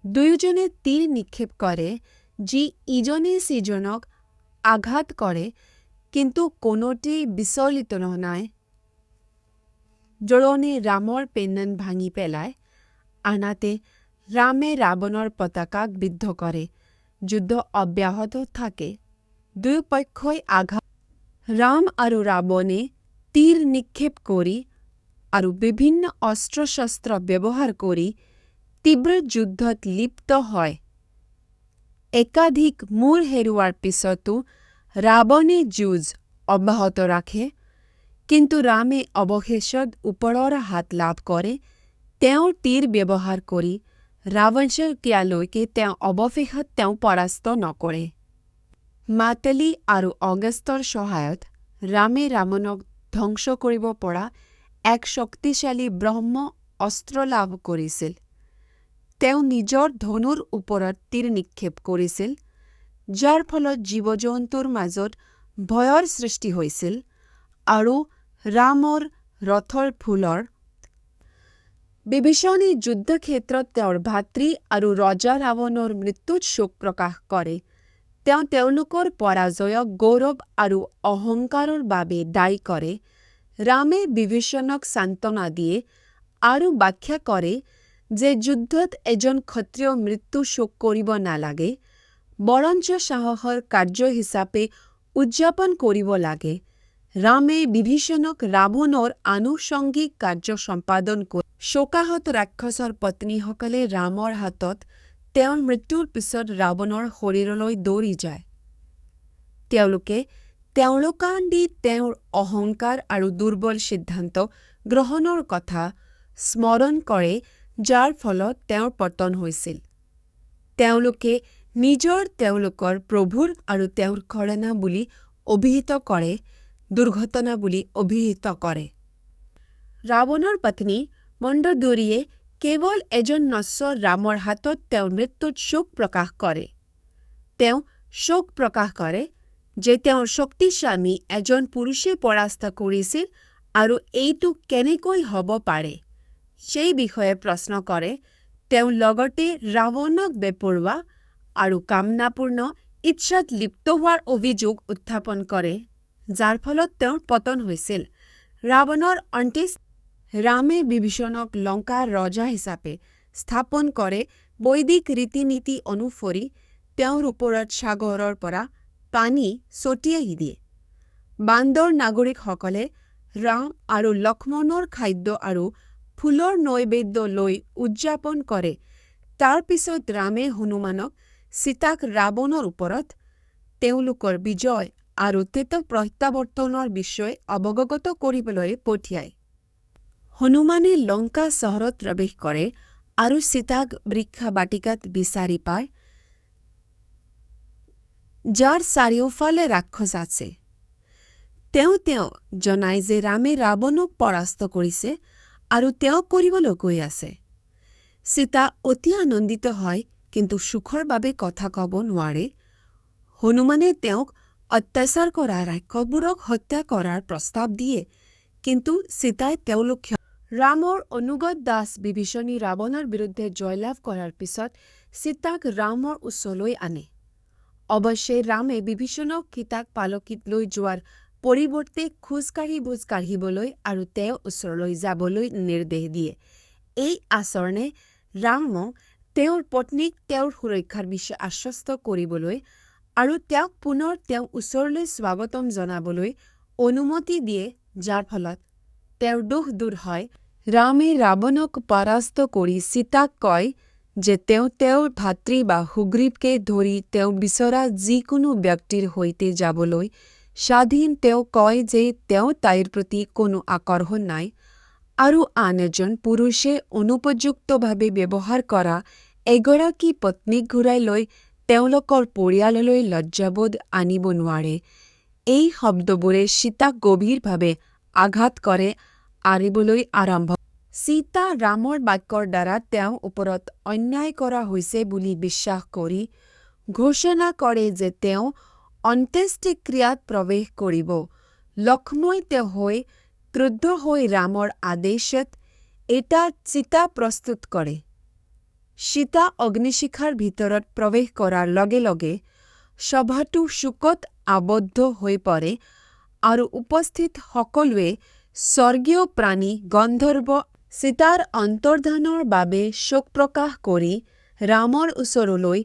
দুয়োজনে তীৰ নিক্ষেপ কৰে, যি ইজনে সিজনক আঘাত কৰে, কিন্তু কোনোটোৱেই বিচলিত নহয়। জোৰণে ৰামৰ পেন্নন ভাঙি পেলায়, আনহাতে ৰামে ৰাৱণৰ পতাকাক বিদ্ধ কৰে। যুদ্ধ অব্যাহত থাকে, দুয়োপক্ষই আঘাত। ৰাম আৰু ৰাৱণে তীৰ নিক্ষেপ কৰি আৰু বিভিন্ন অস্ত্ৰ-শস্ত্ৰ ব্যৱহাৰ কৰি তীব্ৰ যুদ্ধত লিপ্ত হয়। একাধিক মূৰ হেৰুওৱাৰ পিছতো ৰাৱণে যুঁজ অব্যাহত ৰাখে, কিন্তু ৰামে অৱশেষত ওপৰৰ হাত লাভ কৰে। তেওঁৰ তীৰ ব্যৱহাৰ কৰি ৰাৱণকলৈকে তেওঁ অৱশেষত তেওঁক পৰাস্ত নকৰে। মাতালী আৰু অগস্ত্যৰ সহায়ত ৰামে ৰাৱণক ধ্বংস কৰিব পৰা এক শক্তিশালী ব্ৰহ্ম অস্ত্ৰ লাভ কৰিছিল। তেওঁ নিজৰ ধনুৰ ওপৰত তীৰ নিক্ষেপ কৰিছিল, যাৰ ফলত জীৱ-জন্তুৰ মাজত ভয়ৰ সৃষ্টি হৈছিল আৰু ৰামৰ ৰথৰ ফুলৰ। বিভীষণে যুদ্ধক্ষেত্ৰত তেওঁৰ ভাতৃ আৰু ৰজা ৰাৱণৰ মৃত্যুত শোক প্ৰকাশ কৰে। তেওঁ তেওঁলোকৰ পৰাজয়ক গৌৰৱ আৰু অহংকাৰৰ বাবে দায়ী কৰে। ৰামে বিভীষণক সান্ত্বনা দিয়ে আৰু ব্যাখ্যা কৰে যে যুদ্ধত এজন ক্ষত্ৰিয়ৰ মৃত্যু শোক কৰিব নালাগে, বৰঞ্চ সাহসৰ কাৰ্য হিচাপে উদযাপন কৰিব লাগে। ৰামে বিভীষণক ৰাৱণৰ আনুষংগিক কাৰ্য সম্পাদন কৰি শোকাহত ৰাক্ষসৰ পত্নীসকলে ৰামৰ হাতত তেওঁৰ মৃত্যুৰ পিছত ৰাৱণৰ শৰীৰলৈ দৌৰি যায়। তেওঁলোকে তেওঁলোকান্দি তেওঁৰ অহংকাৰ আৰু দুৰ্বল সিদ্ধান্ত গ্ৰহণৰ কথা স্মৰণ কৰে, যাৰ ফলত তেওঁৰ পতন হৈছিল। তেওঁলোকে তেওঁলোকৰ প্ৰভুৰ আৰু তেওঁৰ ঘটনা বুলি অভিহিত কৰে, দুৰ্ঘটনা বুলি অভিহিত কৰে। ৰাৱণৰ পত্নী মণ্ডোদৰীয়ে কেৱল এজন নশ্বৰ ৰামৰ হাতত তেওঁৰ মৃত্যুত শোক প্ৰকাশ কৰে। তেওঁ শোক প্ৰকাশ কৰে যে তেওঁৰ শক্তিস্বামী এজন পুৰুষে পৰাস্ত কৰিছিল আৰু এইটো কেনেকৈ হ'ব পাৰে সেই বিষয়ে প্ৰশ্ন কৰে। তেওঁ লগতে ৰাৱণক বেপৰোৱা আৰু কামনাপূৰ্ণ ইচ্ছাত লিপ্ত হোৱাৰ অভিযোগ উত্থাপন কৰে, যাৰ ফলত তেওঁৰ পতন হৈছিল। ৰাৱণৰ অন্ত্যেষ্টিক্ৰিয়াত ৰামে বিভীষণক লংকাৰ ৰজা হিচাপে স্থাপন কৰে, বৈদিক ৰীতি নীতি অনুসৰি তেওঁৰ ওপৰত সাগৰৰ পৰা পানী ছটিয়াই দিয়ে। বান্দৰ নাগৰিকসকলে ৰাম আৰু লক্ষ্মণৰ খাদ্য আৰু ফুলৰ নৈবেদ্য লৈ উদযাপন কৰে। তাৰ পিছত ৰামে হনুমানক সীতাক ৰাৱণৰ ওপৰত তেওঁলোকৰ বিজয় আৰু প্ৰত্যাৱৰ্তনৰ বিষয়ে অৱগত কৰিবলৈ পঠিয়ায়। হনুমানে লংকা চহৰত প্ৰৱেশ কৰে আৰু সীতাক বৃক্ষা বাটিকাত বিচাৰি পায়, যাৰ চাৰিওফালে ৰাক্ষস আছে। তেওঁ জনায় যে ৰামে ৰাৱণক পৰাস্ত কৰিছে আৰু তেওঁ কৰিবলৈ গৈ আছে। সীতা অতি আনন্দিত হয়, কিন্তু সুখৰ বাবে কথা ক'ব নোৱাৰে। হনুমানে তেওঁক অত্যাচাৰ কৰা ৰাক্ষসবোৰক হত্যা কৰাৰ প্ৰস্তাৱ দিয়ে, কিন্তু সীতাই তেওঁলোকক ৰামৰ অনুগত দাস বিভীষণে ৰাৱণৰ বিৰুদ্ধে জয়লাভ কৰাৰ পিছত সীতাক ৰামৰ ওচৰলৈ আনে। অৱশ্যে ৰামে বিভীষণক সীতাক পালকিত লৈ যোৱাৰ পৰিৱৰ্তে খোজ কাঢ়িবলৈ আৰু তেওঁৰ ওচৰলৈ যাবলৈ নিৰ্দেশ দিয়ে। এই আচৰণে ৰামক তেওঁৰ পত্নীক তেওঁৰ সুৰক্ষাৰ বিষয়ে আশ্বস্ত কৰিবলৈ আৰু তেওঁক পুনৰ তেওঁৰ ওচৰলৈ স্বাগতম জনাবলৈ অনুমতি দিয়ে, যাৰ ফলত তেওঁৰ দুখ দূৰ হয়। ৰামে ৰাৱণক পৰাস্ত কৰি সীতাক কয় যে তেওঁ তেওঁৰ ভাতৃ বা সুগ্ৰীৱকে ধৰি তেওঁ বিচৰা যিকোনো ব্যক্তিৰ সৈতে যাবলৈ স্বাধীন। তেওঁ কয় যে তেওঁ তাইৰ প্ৰতি কোনো আকৰ্ষণ নাই আৰু আন এজন পুৰুষে অনুপযুক্তভাৱে ব্যৱহাৰ কৰা এগৰাকী পত্নীক ঘূৰাই লৈ তেওঁলোকৰ পৰিয়াললৈ লজ্জাবোধ আনিব নোৱাৰে। এই শব্দবোৰে সীতাক গভীৰভাৱে আঘাত কৰে আৰিবলৈ আৰম্ভ। সীতা ৰামৰ বাক্যৰ দ্বাৰা তেওঁৰ ওপৰত অন্যায় কৰা হৈছে বুলি বিশ্বাস কৰি ঘোষণা কৰে যে তেওঁ অন্ত্যেষ্টিক্ৰিয়াত প্ৰৱেশ কৰিব। লক্ষ্মণ হৈ ক্ৰুদ্ধ হৈ ৰামৰ আদেশত এটা চিতা প্ৰস্তুত কৰে। সীতা অগ্নিশিখাৰ ভিতৰত প্ৰৱেশ কৰাৰ লগে লগে সভাটো শোকত আবদ্ধ হৈ পৰে আৰু উপস্থিত সকলোৱে স্বৰ্গীয় প্ৰাণী গন্ধৰ্ব সীতাৰ অন্তৰ্ধানৰ বাবে শোক প্ৰকাশ কৰি ৰামৰ ওচৰলৈ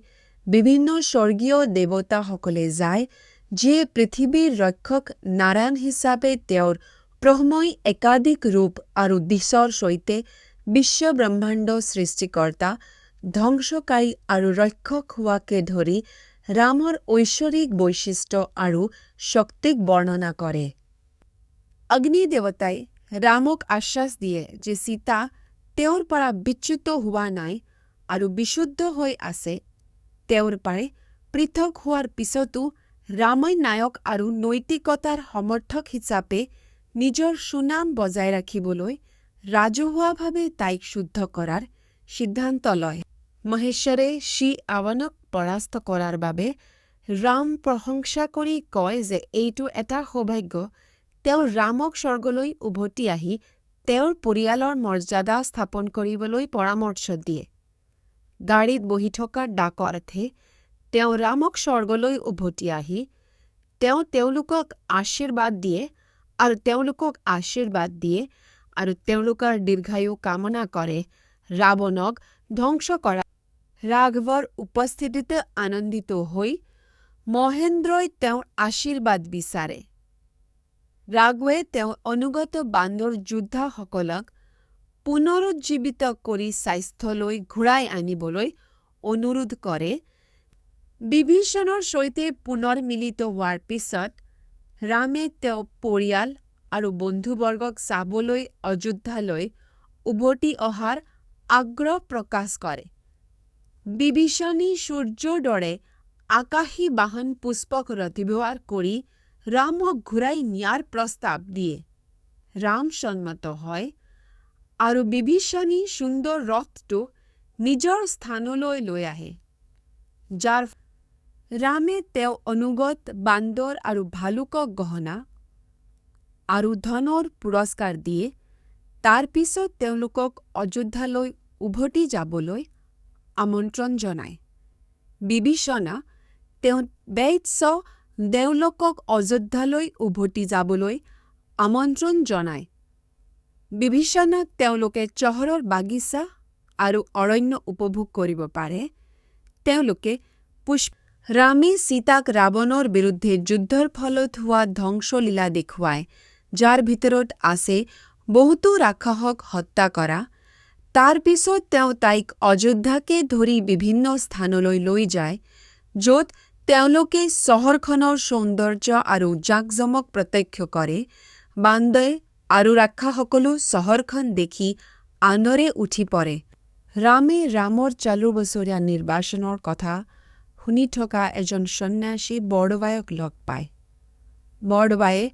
বিভিন্ন স্বৰ্গীয় দেৱতাসকলে যায়, যিয়ে পৃথিৱীৰ ৰক্ষক নাৰায়ণ হিচাপে তেওঁৰ ব্ৰহ্মই একাধিক ৰূপ আৰু দিশৰ সৈতে বিশ্বব্ৰহ্মাণ্ড সৃষ্টিকৰ্তা, ধ্বংসকাৰী আৰু ৰক্ষক হোৱাকে ধৰি ৰামৰ ঐশ্বৰিক বৈশিষ্ট্য আৰু শক্তিক বৰ্ণনা কৰে। অগ্নি দেৱতাই ৰামক আশ্বাস দিয়ে যে সীতা তেওঁৰ পৰা বিচ্যুত হোৱা নাই আৰু বিশুদ্ধ হৈ আছে। তেওঁৰ পৰা পৃথক হোৱাৰ পিছতো ৰামই নায়ক আৰু নৈতিকতাৰ সমৰ্থক হিচাপে নিজৰ সুনাম বজাই ৰাখিবলৈ ৰাজহুৱাভাৱে তাইক শুদ্ধ কৰাৰ সিদ্ধান্ত লয়। মহেশ্বৰে শ্ৰী ৰাৱণক পৰাস্ত কৰাৰ বাবে ৰাম প্ৰশংসা কৰি কয় যে এইটো এটা সৌভাগ্য। তেওঁ ৰামক স্বৰ্গলৈ উভতি আহি তেওঁৰ পৰিয়ালৰ মৰ্যাদা স্থাপন কৰিবলৈ পৰামৰ্শ দিয়ে। গাড়ীত বহি থকা ডাকঅৰ্থে তেওঁ ৰামক স্বৰ্গলৈ উভতি আহি তেওঁলোকক আশীৰ্বাদ দিয়ে আৰু তেওঁলোকৰ দীৰ্ঘায়ু কামনা কৰে। ৰাৱণক ধ্বংস কৰা ৰাঘৱৰ উপস্থিতিতে আনন্দিত হৈ মহেন্দ্ৰই তেওঁৰ আশীৰ্বাদ বিচাৰে। ৰাঘৱে তেওঁৰ অনুগত বান্দৰ যোদ্ধাসকলক পুনৰুজ্জীৱিত কৰি স্বাস্থ্যলৈ ঘূৰাই আনিবলৈ অনুৰোধ কৰে। বিভীষণৰ সৈতে পুনৰ মিলিত হোৱাৰ পিছত ৰামে তেওঁৰ পৰিয়াল আৰু বন্ধুবৰ্গক চাবলৈ অযোধ্যালৈ উভতি অহাৰ আগ্ৰহ প্ৰকাশ কৰে। বিভীষণে সূৰ্যৰ দৰে আকাশী বাহন পুষ্পক ৰথ ব্যৱহাৰ কৰি ৰামক ঘূৰাই নিয়াৰ প্ৰস্তাৱ দিয়ে। ৰাম সন্মত হয় আৰু বিভীষণে সুন্দৰ ৰথটো নিজৰ স্থানলৈ লৈ আহে, যাৰ ৰামে তেওঁৰ অনুগত বান্দৰ আৰু ভালুকক গহনা আৰু ধনৰ পুৰস্কাৰ দিয়ে। তাৰ পিছত তেওঁলোকক অযোধ্যালৈ উভতি যাবলৈ আমন্ত্ৰণ জনায়। বিভীষণে তেওঁলোকক অযোধ্যালৈ উভতি যাবলৈ আমন্ত্ৰণ জনায়। বিভীষণক তেওঁলোকে চহৰৰ বাগিচা আৰু অৰণ্য উপভোগ কৰিব পাৰে। তেওঁলোকে ৰামে সীতাক ৰাৱণৰ বিৰুদ্ধে যুদ্ধৰ ফলত হোৱা ধ্বংসলীলা দেখুৱায়, যাৰ ভিতৰত আছে বহুতো ৰাক্ষসক হত্যা কৰা। তাৰ পিছত তেওঁ তাইক অযোধ্যাকে ধৰি বিভিন্ন স্থানলৈ লৈ যায়, য'ত তেওঁলোকে চহৰখনৰ সৌন্দৰ্য আৰু জাকজমক প্ৰত্যক্ষ কৰে। বান্দৰ আৰু ৰাক্ষসসকলো চহৰখন দেখি আনন্দৰে উঠি পৰে। ৰামে ৰামৰ ৪ বছৰীয়া নিৰ্বাসনৰ কথা শুনি থকা এজন সন্ন্যাসী বৰদোৱাইক লগ পায়। বৰদোৱাইয়ে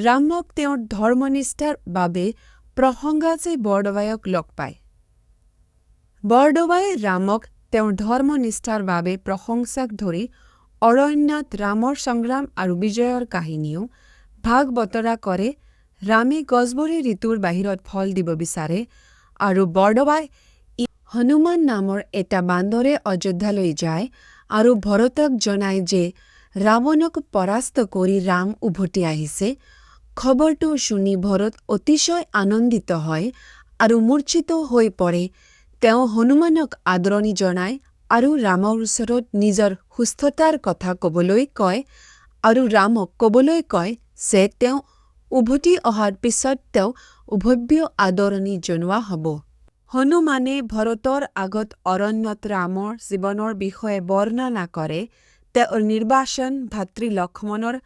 ৰামক তেওঁৰ ধৰ্মনিষ্ঠাৰ বাবে প্ৰশংসাৰে বৰদোৱাইক লগ পায়। বৰদোৱাইয়ে ৰামক তেওঁৰ ধৰ্মনিষ্ঠাৰ বাবে প্ৰশংসাক ধৰি অৰণ্যত ৰামৰ সংগ্ৰাম আৰু বিজয়ৰ কাহিনীও ভাগ বতৰা কৰে। ৰামে গছবোৰে ঋতুৰ বাহিৰত ফল দিব বিচাৰে আৰু বৰদোৱাই হনুমান নামৰ এটা বান্দৰে অযোধ্যালৈ যায় আৰু ভৰতক জনায় যে ৰাৱণক পৰাস্ত কৰি ৰাম উভতি আহিছে। খবৰটো শুনি ভৰত অতিশয় আনন্দিত হয় আৰু মূৰ্ছিত হৈ পৰে। তেওঁ হনুমানক আদৰণি জনায় আৰু ৰামৰ ওচৰত নিজৰ সুস্থতাৰ কথা ক'বলৈ কয় আৰু ৰামক ক'বলৈ কয় যে তেওঁ উভতি অহাৰ পিছত তেওঁ উভব্য আদৰণি জনোৱা হ'ব। হনুমানে ভৰতৰ আগত অৰণ্যত ৰামৰ জীৱনৰ বিষয়ে বৰ্ণনা কৰে। তেওঁৰ নিৰ্বাসন, ভাতৃ লক্ষ্মণৰ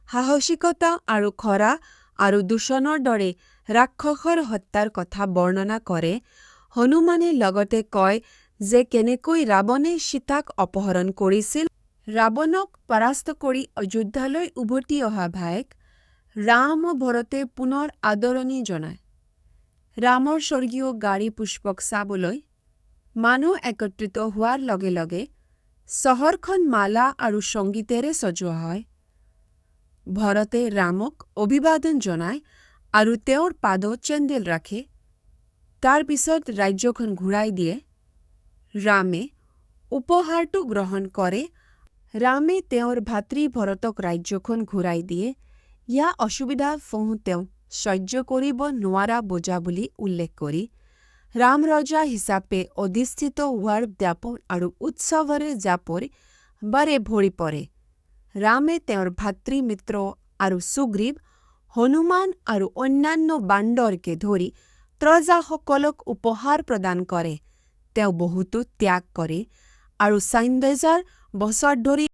সাহসিকতা আৰু খৰা আৰু দূষণৰ দৰে ৰাক্ষসৰ হত্যাৰ কথা বৰ্ণনা কৰে। হনুমানে লগতে কয় যে কেনেকৈ ৰাৱণে সীতাক অপহৰণ কৰিছিল। ৰাৱণক পৰাস্ত কৰি অযোধ্যালৈ উভতি অহা ভায়েক ৰাম আৰু ভৰতে পুনৰ আদৰণি জনায়। ৰামৰ স্বৰ্গীয় গাড়ী পুষ্পক চাবলৈ মানুহ একত্ৰিত হোৱাৰ লগে লগে চহৰখন মালা আৰু সংগীতেৰে সজোৱা হয়। ভৰতে ৰামক অভিবাদন জনায় আৰু তেওঁৰ পাদত চেন্দেল ৰাখে। তাৰ পিছত ৰাজ্যখন ঘূৰাই দিয়ে। ৰামে উপহাৰটো গ্ৰহণ কৰে। ৰামে তেওঁৰ ভাতৃ ভৰতক ৰাজ্যখন ঘূৰাই দিয়ে। ইয়াৰ অসুবিধাসমূহ তেওঁ সহ্য কৰিব নোৱাৰা বোজা বুলি উল্লেখ কৰি ৰাম ৰজা হিচাপে অধিষ্ঠিত হোৱাৰ দাপোন আৰু উৎসৱৰে বাৰে ভৰি পৰে। ৰামে তেওঁৰ ভাতৃ মিত্ৰ আৰু সুগ্ৰীৱ, হনুমান আৰু অন্যান্য বান্দৰকে ধৰি প্ৰজাসকলক উপহাৰ প্ৰদান কৰে। তেওঁ বহুতো ত্যাগ কৰে আৰু ৪০০০ বছৰ ধৰি